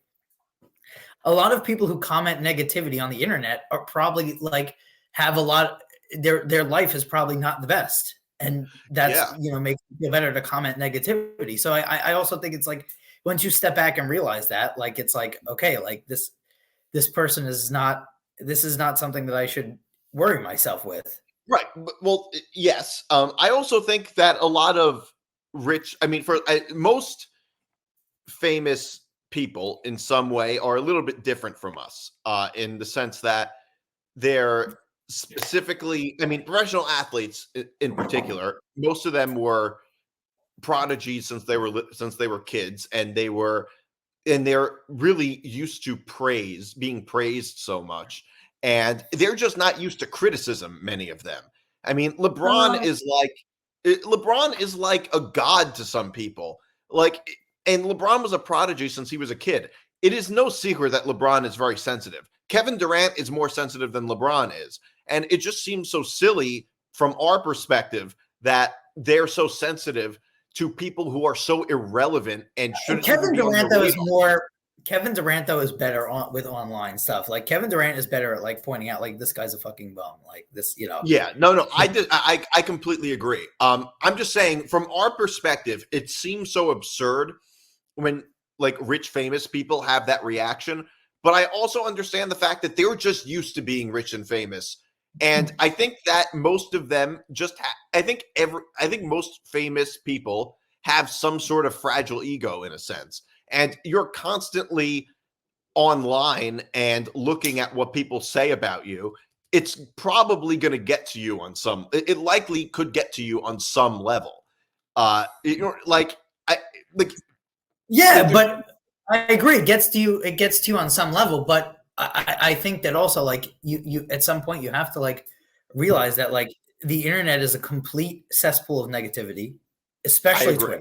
a lot of people who comment negativity on the internet are probably like have a lot, their life is probably not the best. And that's, makes it feel better to comment negativity. So I also think it's like, once you step back and realize that, like, it's like, okay, like this person is not, this is not something that I should worry myself with. Right. Well, yes. I also think that a lot of most famous people in some way are a little bit different from us in the sense that they're specifically, professional athletes in particular, most of them were prodigies since they were kids, and they're really used to being praised so much, and they're just not used to criticism, many of them. LeBron is like a god to some people, and LeBron was a prodigy since he was a kid. It is no secret that LeBron is very sensitive. Kevin Durant is more sensitive than LeBron is, and it just seems so silly from our perspective that they're so sensitive to people who are so irrelevant and shouldn't. Kevin Durant though is better with online stuff. Like Kevin Durant is better at like pointing out like this guy's a fucking bum. Like this, Yeah, no. I completely agree. I'm just saying from our perspective, it seems so absurd when like rich famous people have that reaction. But I also understand the fact that they're just used to being rich and famous. And I think that most of them I think most famous people have some sort of fragile ego in a sense. And you're constantly online and looking at what people say about you, it's probably going to get to you on some. It likely could get to you on some level. Like I like. Yeah, but I agree. It gets to you. It gets to you on some level. But I think that also, like, you at some point you have to like realize that like the internet is a complete cesspool of negativity, especially Twitter.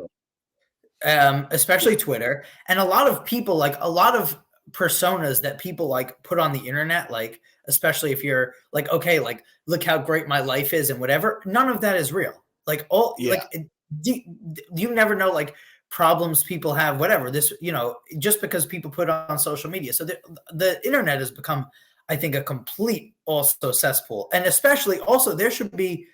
Especially Twitter, and a lot of people, like a lot of personas that people like put on the internet, like especially if you're like, okay, like look how great my life is and whatever. None of that is real. Like you never know like problems people have, whatever. This, just because people put it on social media. So the internet has become, I think, a complete also cesspool, and especially also there should be,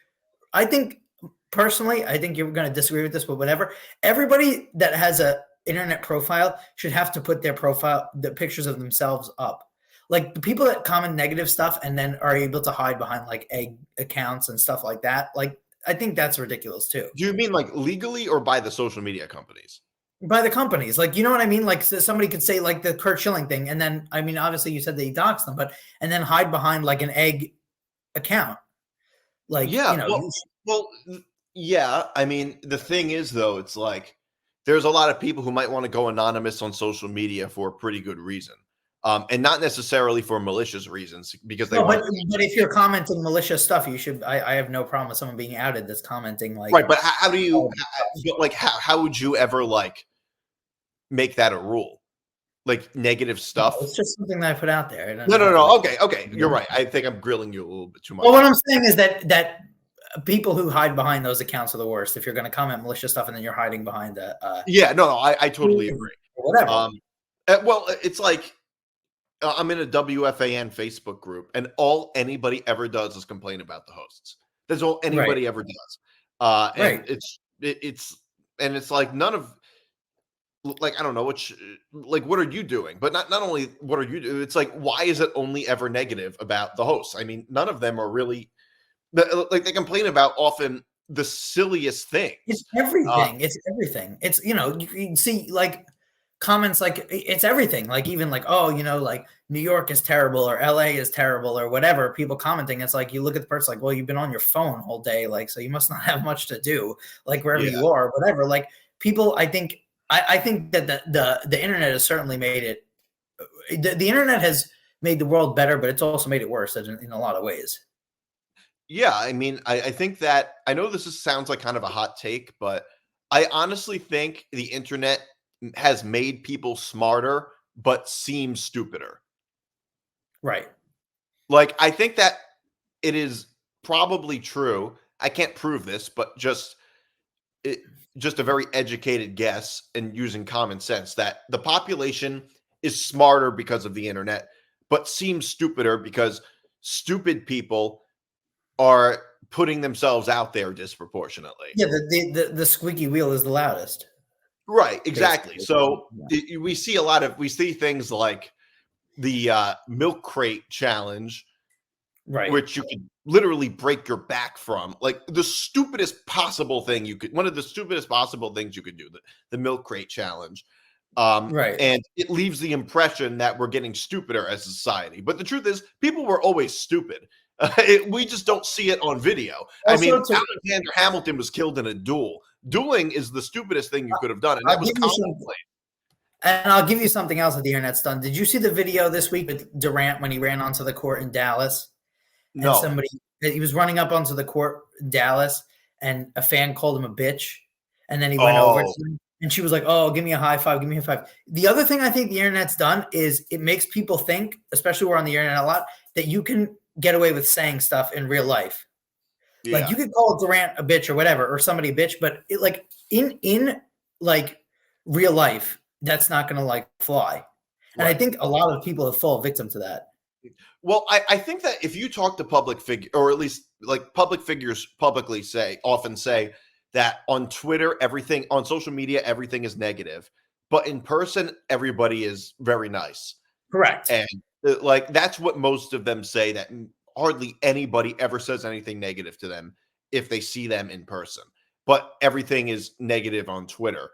I think. Personally, I think you're going to disagree with this, but whatever. Everybody that has a internet profile should have to put the pictures of themselves up. Like the people that comment negative stuff and then are able to hide behind like egg accounts and stuff like that. Like, I think that's ridiculous too. Do you mean like legally or by the social media companies? By the companies. Like, you know what I mean? Like somebody could say like the Kurt Schilling thing. And then, I mean, obviously you said that he doxed them, and then hide behind like an egg account. Like, yeah, I mean, the thing is, though, it's like there's a lot of people who might want to go anonymous on social media for a pretty good reason, and not necessarily for malicious reasons because they. But if you're commenting malicious stuff, you should. I have no problem with someone being outed that's commenting like. Right, but how do you how would you ever like make that a rule? Like negative stuff. It's just something that I put out there. No. Okay, you're right. I think I'm grilling you a little bit too much. Well, what I'm saying is that. People who hide behind those accounts are the worst. If you're going to comment malicious stuff and then you're hiding behind I totally agree. Whatever. Well, it's like I'm in a WFAN Facebook group, and all anybody ever does is complain about the hosts. That's all anybody ever does. And it's like none of like I don't know what are you doing? But not only what are you doing? It's like why is it only ever negative about the hosts? I mean, none of them are really. Like they complain about often the silliest things. It's everything. It's you can see like comments like it's everything. Like even like like New York is terrible or LA is terrible or whatever. People commenting. It's like you look at the person like, well, you've been on your phone all day, like so you must not have much to do. Like wherever you are, whatever. Like people, I think that the internet has certainly made it. The internet has made the world better, but it's also made it worse in a lot of ways. Yeah, I mean, I think that I know this sounds like kind of a hot take, but I honestly think the internet has made people smarter, but seem stupider. Right. Like, I think that it is probably true. I can't prove this, but just a very educated guess and using common sense that the population is smarter because of the internet, but seems stupider because stupid people are putting themselves out there disproportionately. Yeah, the squeaky wheel is the loudest. Right, exactly. Basically. So we see things like the milk crate challenge, right? Which you could literally break your back from. Like one of the stupidest possible things you could do, the milk crate challenge. Right. And it leaves the impression that we're getting stupider as a society. But the truth is, people were always stupid. We just don't see it on video. Also, I mean, Alexander Hamilton was killed in a duel. Dueling is the stupidest thing you could have done, and that was commonplace. And I'll give you something else that the internet's done. Did you see the video this week with Durant when he ran onto the court in Dallas? No. And he was running up onto the court in Dallas, and a fan called him a bitch, and then he went over to him, and she was like, "Oh, give me a high five, give me a high five." The other thing I think the internet's done is it makes people think, especially we're on the internet a lot, that you can get away with saying stuff in real life. Yeah. Like you could call Durant a bitch or whatever, or somebody a bitch, but it, like in like real life, that's not going to like fly. Right. And I think a lot of people have fallen victim to that. Well, I think that if you talk to public figure, or at least like public figures publicly often say that on Twitter, on social media, everything is negative, but in person, everybody is very nice. Correct. And like that's what most of them say, that hardly anybody ever says anything negative to them if they see them in person, but everything is negative on Twitter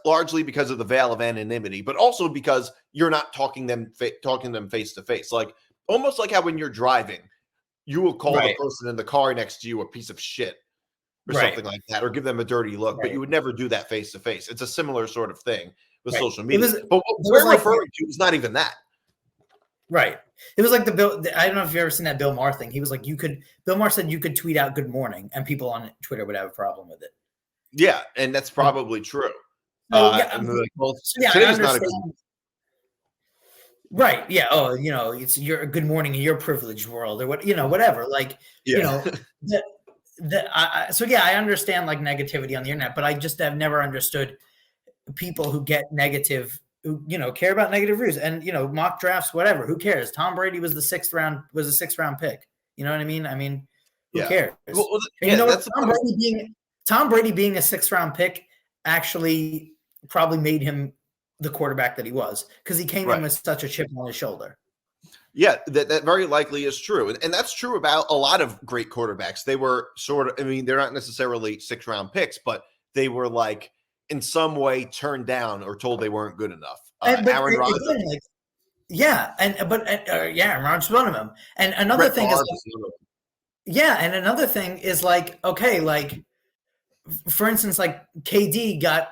largely because of the veil of anonymity, but also because you're not talking them face to face. Like almost like how when you're driving, you will call the person in the car next to you a piece of shit or something like that, or give them a dirty look, but you would never do that face to face. It's a similar sort of thing with social media. But what we're referring to is not even that. Right. It was like the Bill. I don't know if you've ever seen that Bill Maher thing. He was like, Bill Maher said you could tweet out "Good morning" and people on Twitter would have a problem with it. Yeah, and that's probably true. I today's not a good. Right. Yeah. Oh, it's your good morning in your privileged world, or what, whatever. Like, I understand like negativity on the internet, but I just have never understood people who get negative, who care about negative reviews and mock drafts, whatever. Who cares? Tom Brady was a sixth round pick. You know what I mean? Who cares? Well, Tom Brady being a sixth round pick actually probably made him the quarterback that he was, because he came in with such a chip on his shoulder. Yeah, that very likely is true. And that's true about a lot of great quarterbacks. They were they're not necessarily 6th round picks, but they were like in some way turned down or told they weren't good enough. Aaron Rodgers. Aaron Rodgers is one of them. And another thing is like, okay, like for instance, like KD got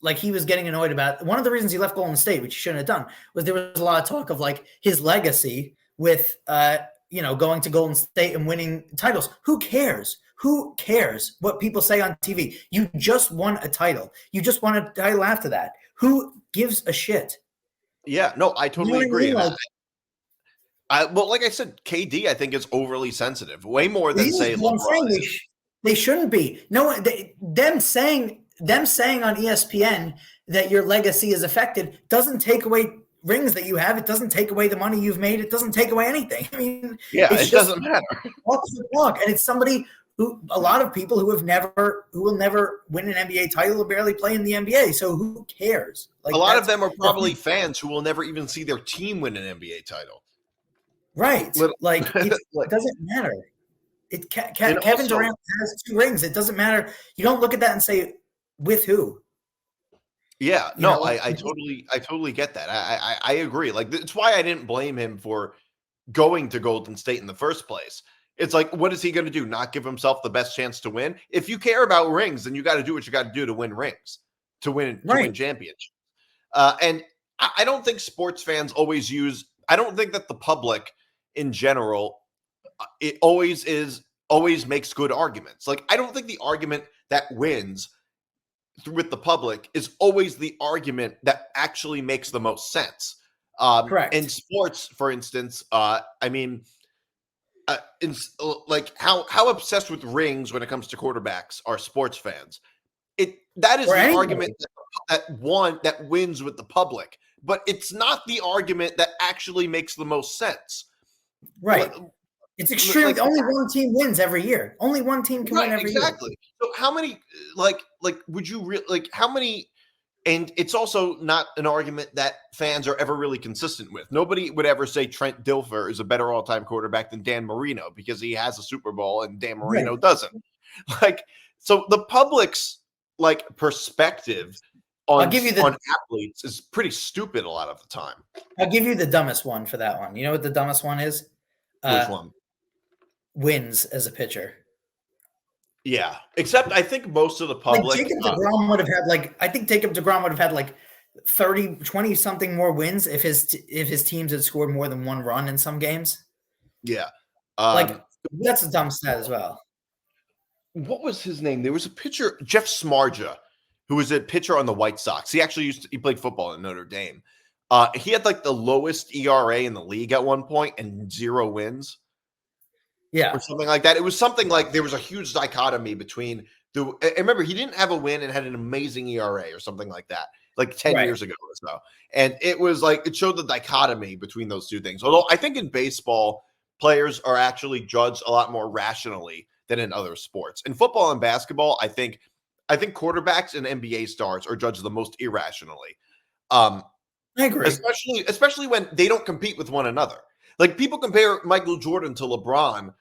like he was getting annoyed about one of the reasons he left Golden State, which he shouldn't have done, was there was a lot of talk of like his legacy with going to Golden State and winning titles. Who cares? Who cares what people say on TV? You just won a title. You just won a title after that. Who gives a shit? Yeah, no, I totally agree. Well, like I said, KD I think is overly sensitive, way more than say LeBron. They shouldn't be. No, them saying on ESPN that your legacy is affected doesn't take away rings that you have. It doesn't take away the money you've made. It doesn't take away anything. I mean, it doesn't matter. And it's somebody who, a lot of people who will never win an NBA title or barely play in the NBA. So who cares? Like, a lot of them are probably fans who will never even see their team win an NBA title. Right. It doesn't matter. Kevin Durant has 2 rings. It doesn't matter. You don't look at that and say, with who? Yeah, no, I totally get that. I agree. Like, it's why I didn't blame him for going to Golden State in the first place. It's like, what is he going to do? Not give himself the best chance to win? If you care about rings, then you got to do what you got to do to win rings, to win championships. And I don't think sports fans always I don't think that the public in general, it always makes good arguments. Like, I don't think the argument that wins with the public is always the argument that actually makes the most sense. Correct. In sports, for instance, like how obsessed with rings when it comes to quarterbacks are sports fans. That is the argument that wins with the public, but it's not the argument that actually makes the most sense. Right. It's extremely only one team wins every year. Only one team can win every year. Exactly. So how many would you how many? And it's also not an argument that fans are ever really consistent with. Nobody would ever say Trent Dilfer is a better all-time quarterback than Dan Marino because he has a Super Bowl and Dan Marino doesn't. So the public's perspective on athletes is pretty stupid a lot of the time. I'll give you the dumbest one for that one. You know what the dumbest one is? Which one? Wins as a pitcher. Yeah, except I think most of the public. Jacob deGrom would have had Jacob deGrom would have had 30, 20 something more wins if his teams had scored more than 1 run in some games. Yeah, that's a dumb stat as well. What was his name? There was a pitcher, Jeff Smarja, who was a pitcher on the White Sox. He actually he played football at Notre Dame. He had the lowest ERA in the league at one point and 0 wins. Yeah. Or something like that. It was something like there was a huge dichotomy between I remember he didn't have a win and had an amazing ERA or something like that, 10 years ago or so. And it was it showed the dichotomy between those two things. Although I think in baseball, players are actually judged a lot more rationally than in other sports. In football and basketball, I think quarterbacks and NBA stars are judged the most irrationally. I agree. Especially when they don't compete with one another. People compare Michael Jordan to LeBron.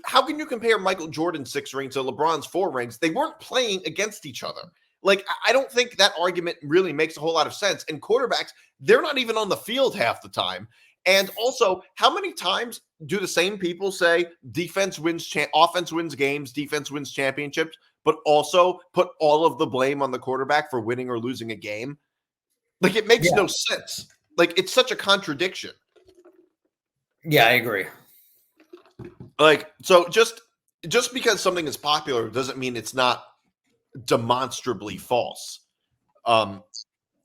How can you compare Michael Jordan's 6 rings to LeBron's 4 rings? They weren't playing against each other. Like, I don't think that argument really makes a whole lot of sense. And quarterbacks, they're not even on the field half the time. And also, how many times do the same people say offense wins games, defense wins championships, but also put all of the blame on the quarterback for winning or losing a game? Like, it makes no sense. Like, it's such a contradiction. Yeah, I agree. Like, so just because something is popular doesn't mean it's not demonstrably false. I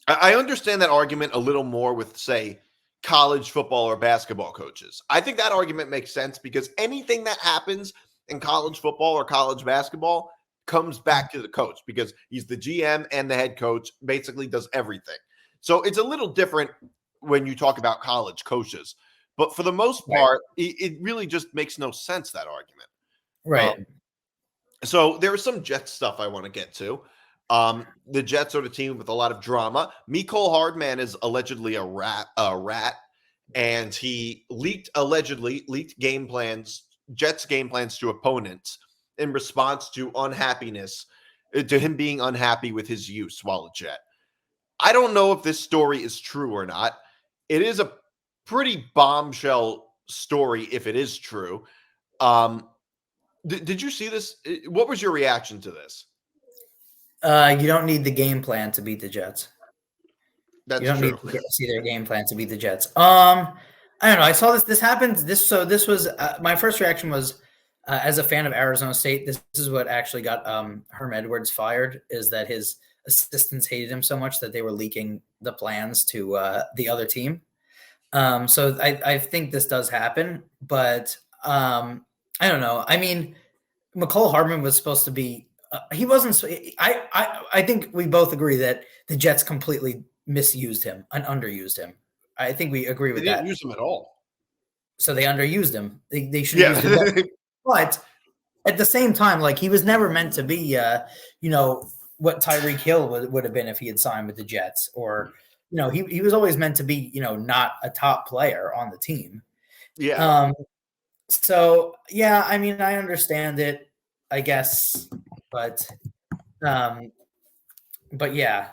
understand that argument a little more with, say, college football or basketball coaches. I think that argument makes sense because anything that happens in college football or college basketball comes back to the coach because he's the GM and the head coach, basically does everything. So it's a little different when you talk about college coaches. But for the most part, it really just makes no sense, that argument. Right. So there is some Jets stuff I want to get to. The Jets are the team with a lot of drama. Mecole Hardman is allegedly a rat, and he allegedly leaked game plans, Jets game plans to opponents in response to unhappiness, to him being unhappy with his use while a Jet. I don't know if this story is true or not. It is a pretty bombshell story if it is true. Did you see this? What was your reaction to this? You don't need the game plan to beat the Jets. That's you don't true. need to see their game plan to beat the Jets. I don't know. I saw this. This happened. This was my first reaction was as a fan of Arizona State. This is what actually got Herm Edwards fired. Is that his assistants hated him so much that they were leaking the plans to the other team. So I think this does happen, but I don't know. I mean, Mecole Hardman was supposed to be. He wasn't. I think we both agree that the Jets completely misused him and underused him. I think we agree with that. They didn't use him at all. So they underused him. They should have used him. But at the same time, like, he was never meant to be, what Tyreek Hill would have been if he had signed with the Jets, or, he was always meant to be, not a top player on the team. Yeah. So yeah, I mean, I understand it, I guess, but yeah.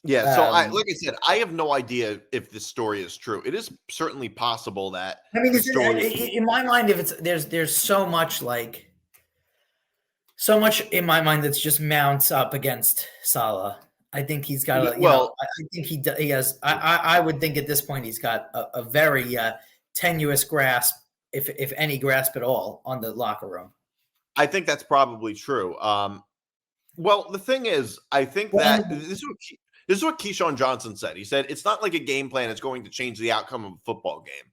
Yeah, so like I said, I have no idea if this story is true. It is certainly possible that. I mean, in my mind, if it's there's so much in my mind that's just mounts up against Salah. I think he's got I think he has. I would think at this point he's got a very tenuous grasp, if any grasp at all, on the locker room. I think that's probably true. Well, the thing is, I think that this is what Keyshawn Johnson said. He said, it's not like a game plan is going to change the outcome of a football game.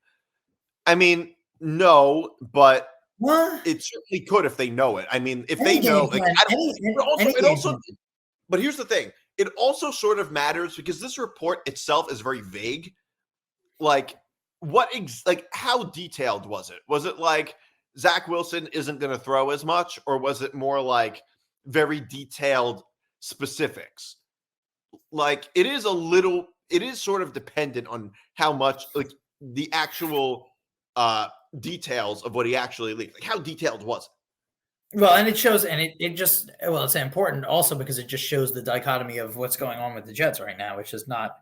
I mean, no, but it certainly could if they know it. I mean, if they know, but here's the thing. It also sort of matters because this report itself is very vague. Like, how detailed was it? Was it like Zach Wilson isn't going to throw as much, or was it more like very detailed specifics? Like, it is sort of dependent on how much, like, the actual details of what he actually leaked. Like, how detailed was it? Well, and it shows, and it's important also because it just shows the dichotomy of what's going on with the Jets right now, which is not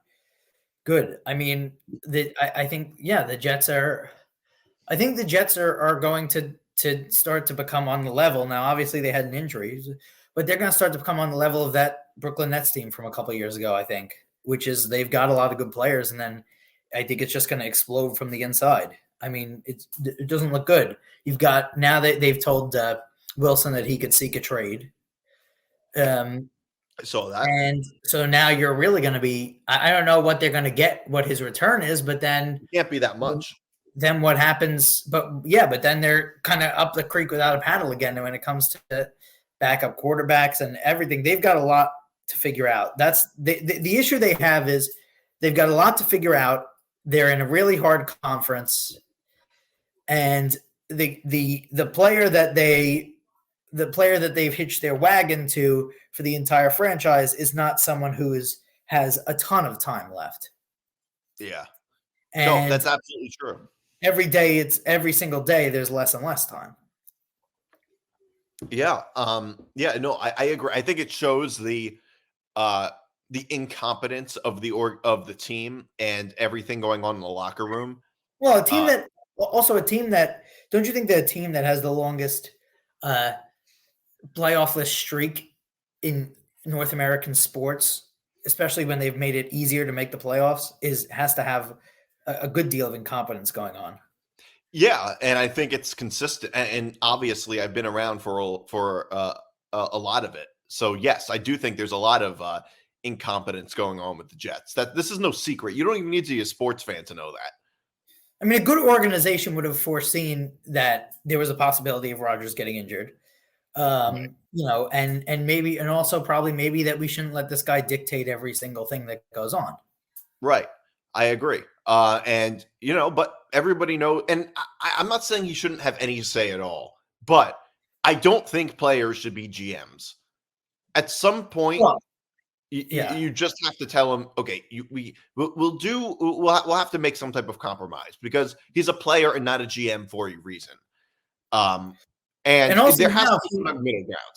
good. I mean, I think the Jets are going to start to become on the level. Now, obviously they had an injury, but they're going to start to become on the level of that Brooklyn Nets team from a couple of years ago, I think, which is they've got a lot of good players, and then I think it's just going to explode from the inside. I mean, it doesn't look good. You've got, now that they've told Wilson that he could seek a trade. I saw that. And so now you're really going to be, I don't know what they're going to get, what his return is, but then it can't be that much. Then what happens? But then they're kind of up the creek without a paddle again when it comes to backup quarterbacks and everything. They've got a lot to figure out. That's the issue they have, is they've got a lot to figure out. They're in a really hard conference, and the player that they've hitched their wagon to for the entire franchise is not someone who has a ton of time left. Yeah. And no, that's absolutely true. Every single day, there's less and less time. Yeah. Yeah. No, I agree. I think it shows the incompetence of the team and everything going on in the locker room. Well, a team that don't you think that a team that has the longest playoff-less streak in North American sports, especially when they've made it easier to make the playoffs, has to have a good deal of incompetence going on. Yeah, and I think it's consistent. And obviously, I've been around for a lot of it. So yes, I do think there's a lot of incompetence going on with the Jets. That this is no secret. You don't even need to be a sports fan to know that. I mean, a good organization would have foreseen that there was a possibility of Rodgers getting injured. Right. You know, and also probably that we shouldn't let this guy dictate every single thing that goes on. Right. I agree. And but everybody knows, and I'm not saying he shouldn't have any say at all, but I don't think players should be GMs. At some point, you just have to tell him, okay, we'll have to make some type of compromise because he's a player and not a GM for a reason. And also there has to be a middle ground.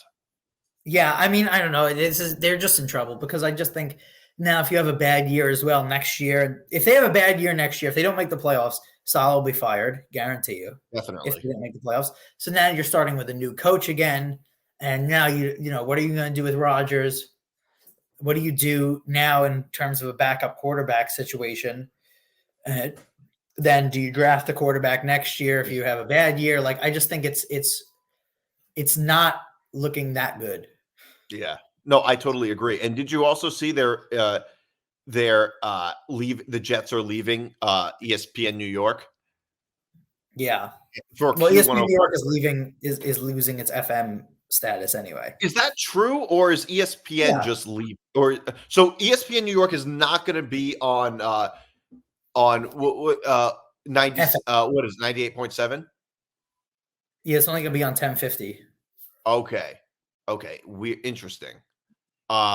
Yeah, I mean, I don't know. They're just in trouble because I just think now if you have a bad year as well next year, if they have a bad year next year, if they don't make the playoffs, Saleh will be fired, guarantee you. Definitely. If they don't make the playoffs. So now you're starting with a new coach again. And now what are you going to do with Rodgers? What do you do now in terms of a backup quarterback situation? Then do you draft a quarterback next year if you have a bad year? Like, I just think it's not looking that good. Yeah. No, I totally agree. And did you also see the Jets are leaving ESPN New York? Yeah. ESPN New York is losing its FM status anyway. Is that true, or is ESPN just leave? Or so ESPN New York is not going to be on 90 what is 98.7? Yeah, it's only going to be on 1050. Okay. Interesting.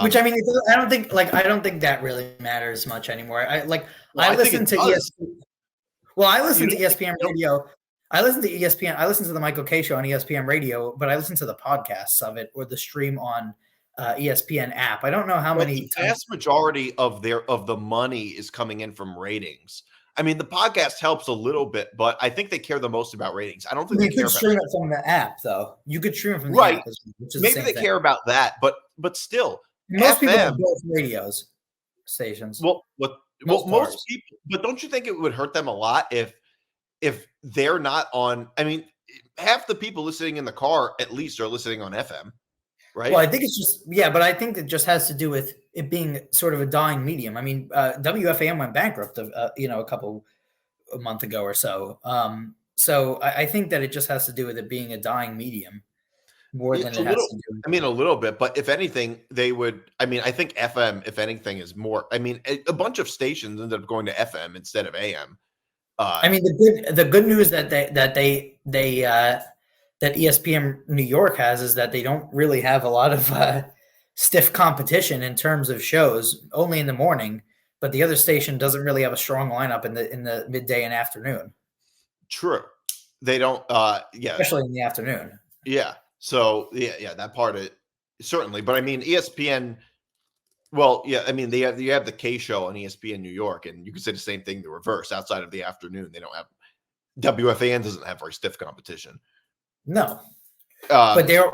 Which I mean, I don't think that really matters much anymore. I listen to ESPN. Well, I listen to ESPN Radio. I listen to ESPN. I listen to the Michael K show on ESPN Radio, but I listen to the podcasts of it or the stream on ESPN app. I don't know how many. The vast majority of the money is coming in from ratings. I mean, the podcast helps a little bit, but I think they care the most about ratings. I don't think they care about stream it from the app, though. You could stream it from the app, which is maybe they care about that, but still, most people have both radios stations. Well, most people, but don't you think it would hurt them a lot if they're not on? I mean, half the people listening in the car at least are listening on FM, right? Well, I think it's just but I think it just has to do with it being sort of a dying medium. I mean, WFAN went bankrupt, a month ago or so. So I think that it just has to do with it being a dying medium more than it has to do with. I mean, a little bit, but if anything, they would. I mean, I think FM, if anything, is more. I mean, a bunch of stations ended up going to FM instead of AM. I mean, the good news that ESPN New York has is that they don't really have a lot of stiff competition in terms of shows, only in the morning. But the other station doesn't really have a strong lineup in the midday and afternoon. True, they don't. Especially in the afternoon. Yeah. So yeah, that part of it certainly. But I mean, ESPN. Well, yeah, I mean, you have the K show on ESPN New York, and you could say the same thing the reverse. Outside of the afternoon, they don't have WFAN doesn't have very stiff competition. No, but they've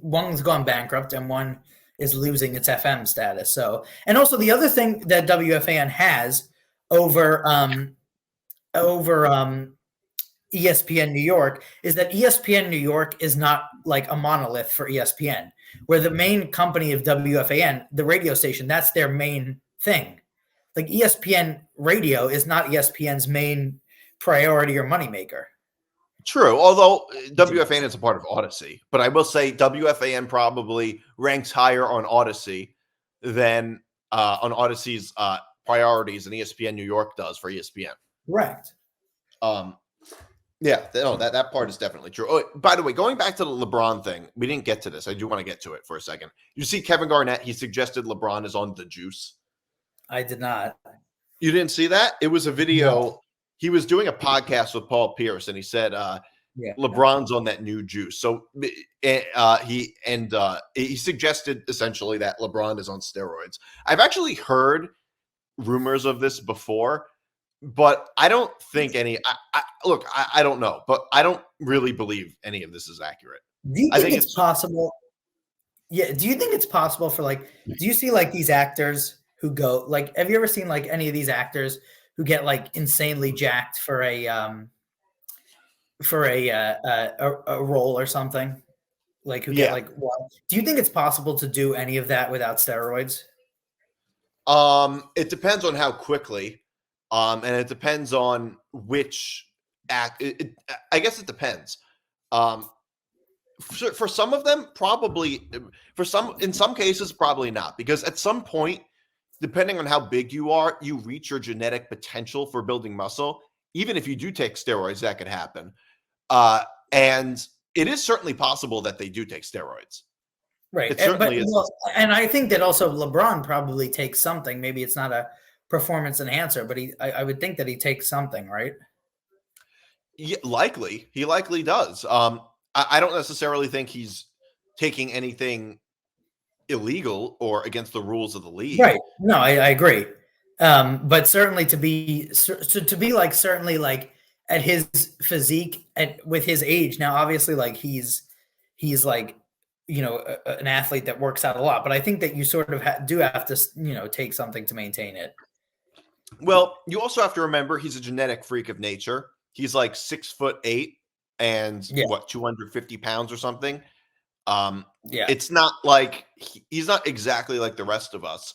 one's gone bankrupt and one is losing its FM status. So, and also the other thing that WFAN has over ESPN New York is that ESPN New York is not like a monolith for ESPN, where the main company of WFAN, the radio station, that's their main thing. Like ESPN Radio is not ESPN's main priority or moneymaker. True, although WFAN is a part of Odyssey, but I will say WFAN probably ranks higher on Odyssey than on Odyssey's priorities than ESPN New York does for ESPN. Correct. Yeah, no, that part is definitely true. Oh, by the way, going back to the LeBron thing, we didn't get to this. I do want to get to it for a second. You see Kevin Garnett, he suggested LeBron is on the juice. I did not. You didn't see that? It was a video. No. He was doing a podcast with Paul Pierce, and he said LeBron's on that new juice. So he suggested essentially that LeBron is on steroids. I've actually heard rumors of this before, but I don't think any. I don't know, but I don't really believe any of this is accurate. Do you think it's possible? Yeah. Do you think it's possible for do you see these actors who go have you ever seen any of these actors who get insanely jacked for a role or something who get do you think it's possible to do any of that without steroids? It depends on how quickly, and it depends on which act. I guess it depends. For some of them, probably. In some cases, probably not, because at some point, depending on how big you are, you reach your genetic potential for building muscle. Even if you do take steroids, that could happen. And it is certainly possible that they do take steroids. Right. It certainly is. Well, and I think that also LeBron probably takes something. Maybe it's not a performance enhancer, but I would think that he takes something, right? Yeah, likely. He likely does. I don't necessarily think he's taking anything illegal or against the rules of the league. Right. No, I agree. But certainly to be certainly at his physique with his age now, obviously he's an athlete that works out a lot, but I think that you sort of do have to take something to maintain it. Well, you also have to remember he's a genetic freak of nature. He's 6'8" and 250 pounds or something. It's not he's not exactly like the rest of us.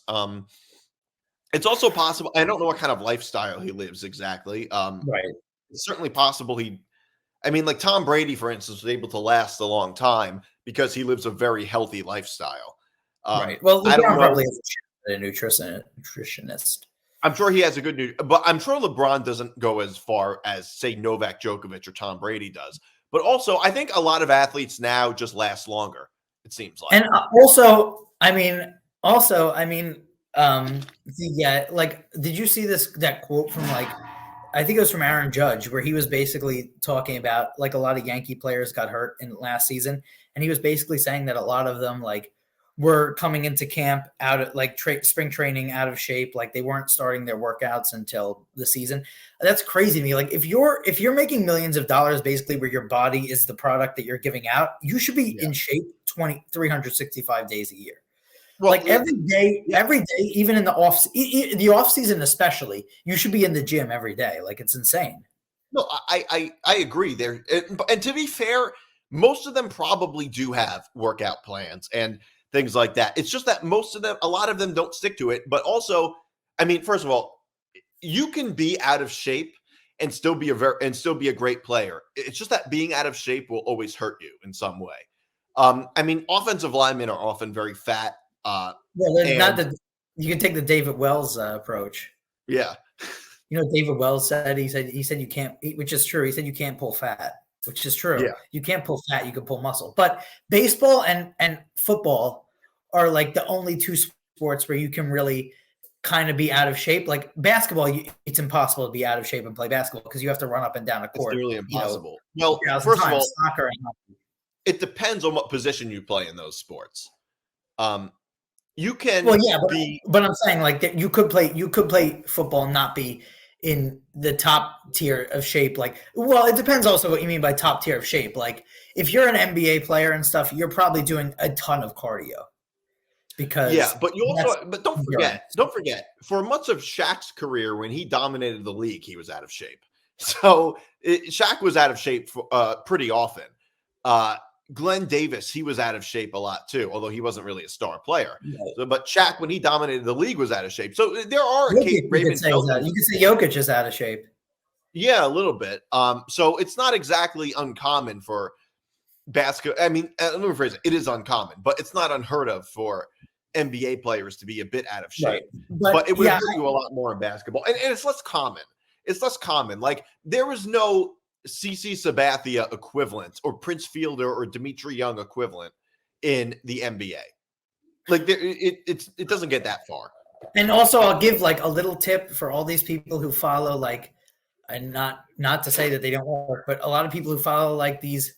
It's also possible. I don't know what kind of lifestyle he lives exactly. Right. It's certainly possible Tom Brady, for instance, was able to last a long time because he lives a very healthy lifestyle. Right. Well, LeBron probably is a nutritionist. I'm sure he has a good but I'm sure LeBron doesn't go as far as, say, Novak Djokovic or Tom Brady does. But also, I think a lot of athletes now just last longer, it seems like. And did you see that quote from I think it was from Aaron Judge, where he was basically talking about a lot of Yankee players got hurt in last season. And he was basically saying that a lot of them were coming into camp out of spring training out of shape. They weren't starting their workouts until the season. That's crazy to me. If you're making millions of dollars, basically where your body is the product that you're giving out, you should be in shape 365 days a year. Well, every day, even in the off season, especially, you should be in the gym every day. It's insane. No, I agree there. And to be fair, most of them probably do have workout plans and things like that. It's just that a lot of them don't stick to it. But also, first of all, you can be out of shape and still be a great player. It's just that being out of shape will always hurt you in some way. Offensive linemen are often very fat. Not that you can take the David Wells approach. Yeah. David Wells said he said you can't, which is true. He said you can't pull fat, which is true. Yeah. You can't pull fat, you can pull muscle. But baseball and football are the only two sports where you can really kind of be out of shape. Basketball, it's impossible to be out of shape and play basketball because you have to run up and down a court. It's really impossible. Well, first of all, soccer and hockey. It depends on what position you play in those sports. You can but I'm saying that you could play football and not be in the top tier of shape. It depends also what you mean by top tier of shape. If you're an NBA player and stuff, you're probably doing a ton of cardio. Because but don't forget, for much of Shaq's career, when he dominated the league, he was out of shape. So Shaq was out of shape pretty often. Glenn Davis, he was out of shape a lot too, although he wasn't really a star player. So, but Shaq, when he dominated the league, was out of shape. So there are you could say Jokic is out of shape. Yeah, a little bit. So it's not exactly uncommon for basketball. Let me rephrase it. It is uncommon, but it's not unheard of for NBA players to be a bit out of shape. Right. But it would hurt you a lot more in basketball. And it's less common. There was no CC Sabathia equivalent or Prince Fielder or Dimitri Young equivalent in the NBA. It doesn't get that far. And also I'll give a little tip for all these people who follow and not to say that they don't work, but a lot of people who follow like these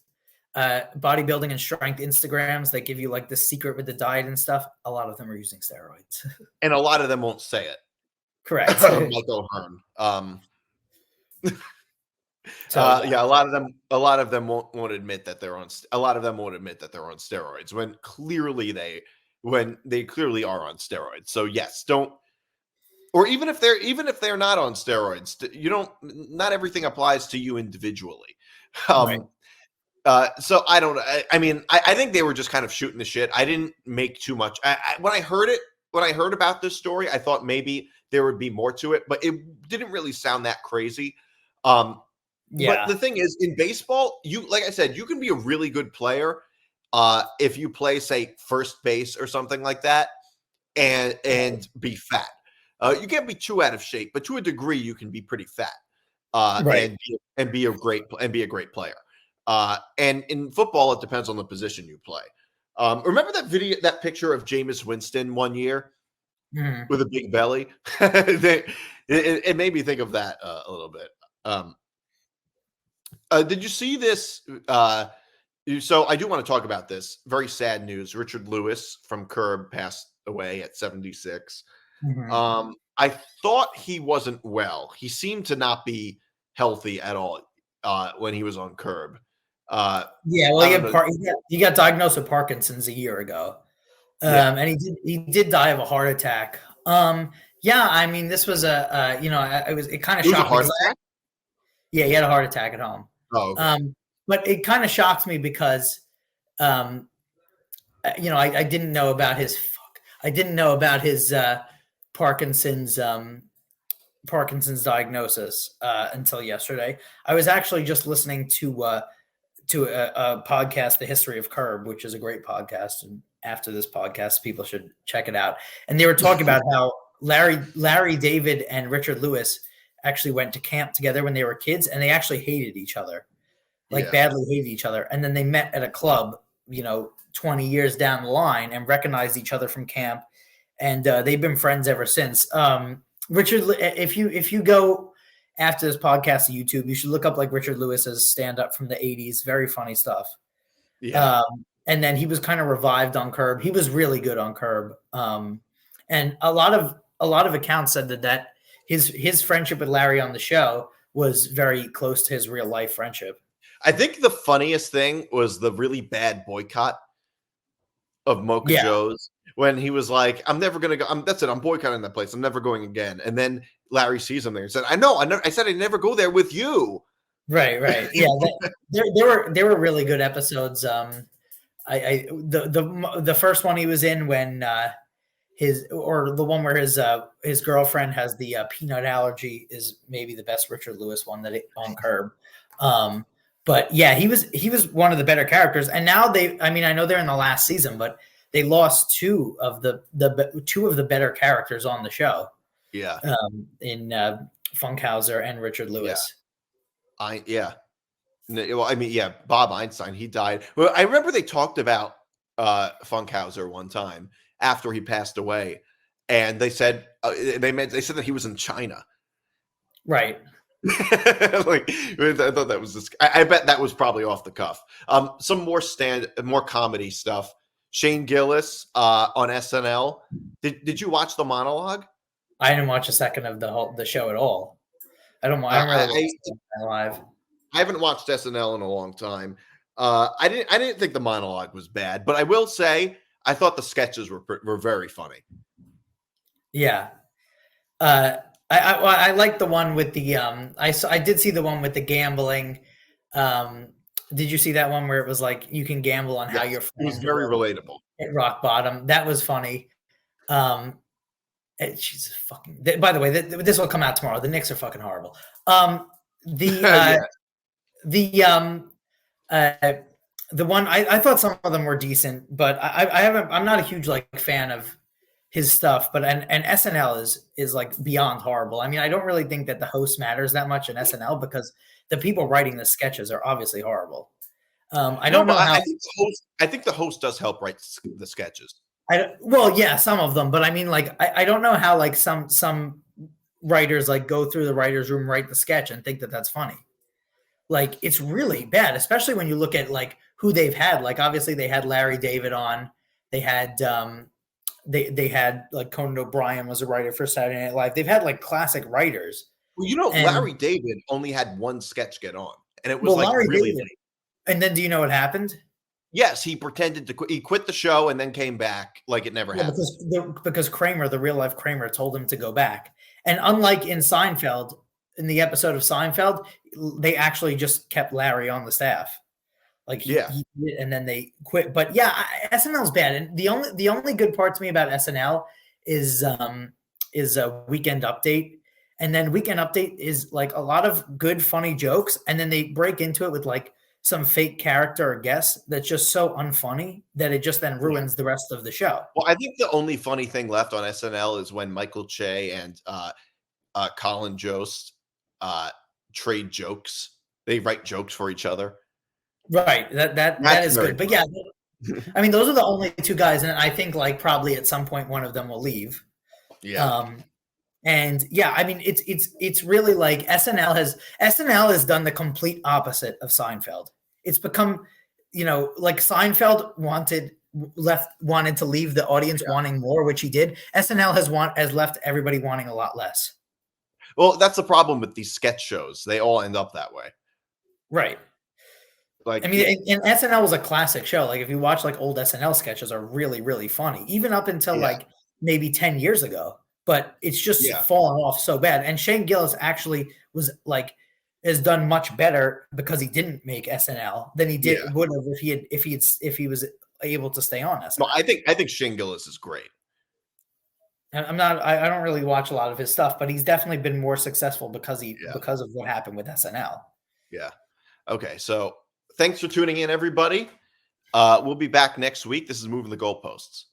bodybuilding and strength Instagrams that give you like the secret with the diet and stuff, a lot of them are using steroids. And a lot of them won't say it. Correct. Mecole Hardman. Yeah, a lot of them won't admit that they're on. A lot of them won't admit that they're on steroids when they clearly are on steroids. So yes, don't. Or even if they're not on steroids, you don't. Not everything applies to you individually. Right. So I don't. I think they were just kind of shooting the shit. I didn't make too much. When I heard about this story, I thought maybe there would be more to it, but it didn't really sound that crazy. But the thing is, in baseball, like I said, you can be a really good player if you play, say, first base or something like that, and be fat. You can't be too out of shape, but to a degree, you can be pretty fat and be a great player. And in football, it depends on the position you play. Remember that picture of Jameis Winston one year with a big belly? It made me think of that a little bit. Did you see this? So I do want to talk about this. Very sad news. Richard Lewis from Curb passed away at 76. I thought he wasn't well. He seemed to not be healthy at all when he was on Curb. He got diagnosed with Parkinson's a year ago, and he did die of a heart attack. This was it kind of shocked me. Yeah, he had a heart attack at home. Oh, okay. But it kind of shocked me because, I didn't know about his Parkinson's diagnosis until yesterday. I was actually just listening to a podcast, The History of Curb, which is a great podcast. And after this podcast, people should check it out. And they were talking about how Larry David and Richard Lewis actually went to camp together when they were kids, and they actually hated each other, badly hated each other. And then they met at a club, 20 years down the line, and recognized each other from camp. And they've been friends ever since. Richard, if you go after this podcast to YouTube, you should look up like Richard Lewis's stand-up from the 80s. Very funny stuff. Yeah. And then he was kind of revived on Curb. He was really good on Curb. And a lot of accounts said that his friendship with Larry on the show was very close to his real life friendship. I think the funniest thing was the really bad boycott of Mocha Joe's when he was like, I'm never going to go. That's it. I'm boycotting that place. I'm never going again. And then Larry sees him there and said, I said I'd never go there with you. Right. Yeah. There were really good episodes. The first one he was in when, the one where his girlfriend has the peanut allergy is maybe the best Richard Lewis one on Curb. But yeah, he was one of the better characters. And now I know they're in the last season, but they lost two of the better characters on the show. Yeah. In Funkhauser and Richard Lewis. Bob Einstein, he died. Well, I remember they talked about Funkhauser one time after he passed away, and they said they said that he was in China. Right. I thought that was this. I bet that was probably off the cuff. Some more comedy stuff. Shane Gillis on SNL. Did you watch the monologue? I didn't watch a second of the show at all. I don't really live. I haven't watched SNL in a long time. I didn't think the monologue was bad, but I will say I thought the sketches were very funny. Yeah. I like the one with the I did see the one with the gambling. Did you see that one where it was like you can gamble on how your friends? It was very relatable. At rock bottom. That was funny. She's fucking. By the way, this will come out tomorrow. The Knicks are fucking horrible. The one I thought some of them were decent, but I'm not a huge fan of his stuff, but and SNL is like beyond horrible. I mean, I don't really think that the host matters that much in SNL because the people writing the sketches are obviously horrible. I don't know how. I think the host does help write the sketches. Some of them, but I mean, I don't know how some writers like go through the writer's room, write the sketch, and think that that's funny. Like, it's really bad, especially when you look at like who they've had. Like, obviously they had Larry David on. They had they had like Conan O'Brien was a writer for Saturday Night Live. They've had like classic writers. Well, Larry David only had one sketch get on, and it was Larry really David, late. And then do you know what happened? Yes, he pretended to quit. He quit the show and then came back like it never happened. Because Kramer, the real life Kramer, told him to go back. And unlike in Seinfeld, in the episode of Seinfeld, they actually just kept Larry on the staff. Like he did, and then they quit. But yeah, SNL's bad. And the only good part to me about SNL is a Weekend Update. And then Weekend Update is like a lot of good, funny jokes, and then they break into it with like some fake character or guest that's just so unfunny that it just then ruins the rest of the show. Well, I think the only funny thing left on SNL is when Michael Che and Colin Jost trade jokes. They write jokes for each other. Right. That is good. But yeah, I mean, those are the only two guys, and I think like probably at some point one of them will leave. Yeah. And yeah, I mean, it's really like SNL has done the complete opposite of Seinfeld. It's become, like Seinfeld wanted to leave the audience wanting more, which he did. SNL has left everybody wanting a lot less. Well, that's the problem with these sketch shows. They all end up that way. Right. Like, I mean, and SNL was a classic show. Like if you watch like old SNL sketches are really, really funny, even up until like maybe 10 years ago. But it's just fallen off so bad. And Shane Gillis actually has done much better because he didn't make SNL than he would have if he was able to stay on SNL. No, I think Shane Gillis is great. I don't really watch a lot of his stuff, but he's definitely been more successful because of what happened with SNL. Yeah. Okay. So thanks for tuning in, everybody. We'll be back next week. This is Moving the Goalposts.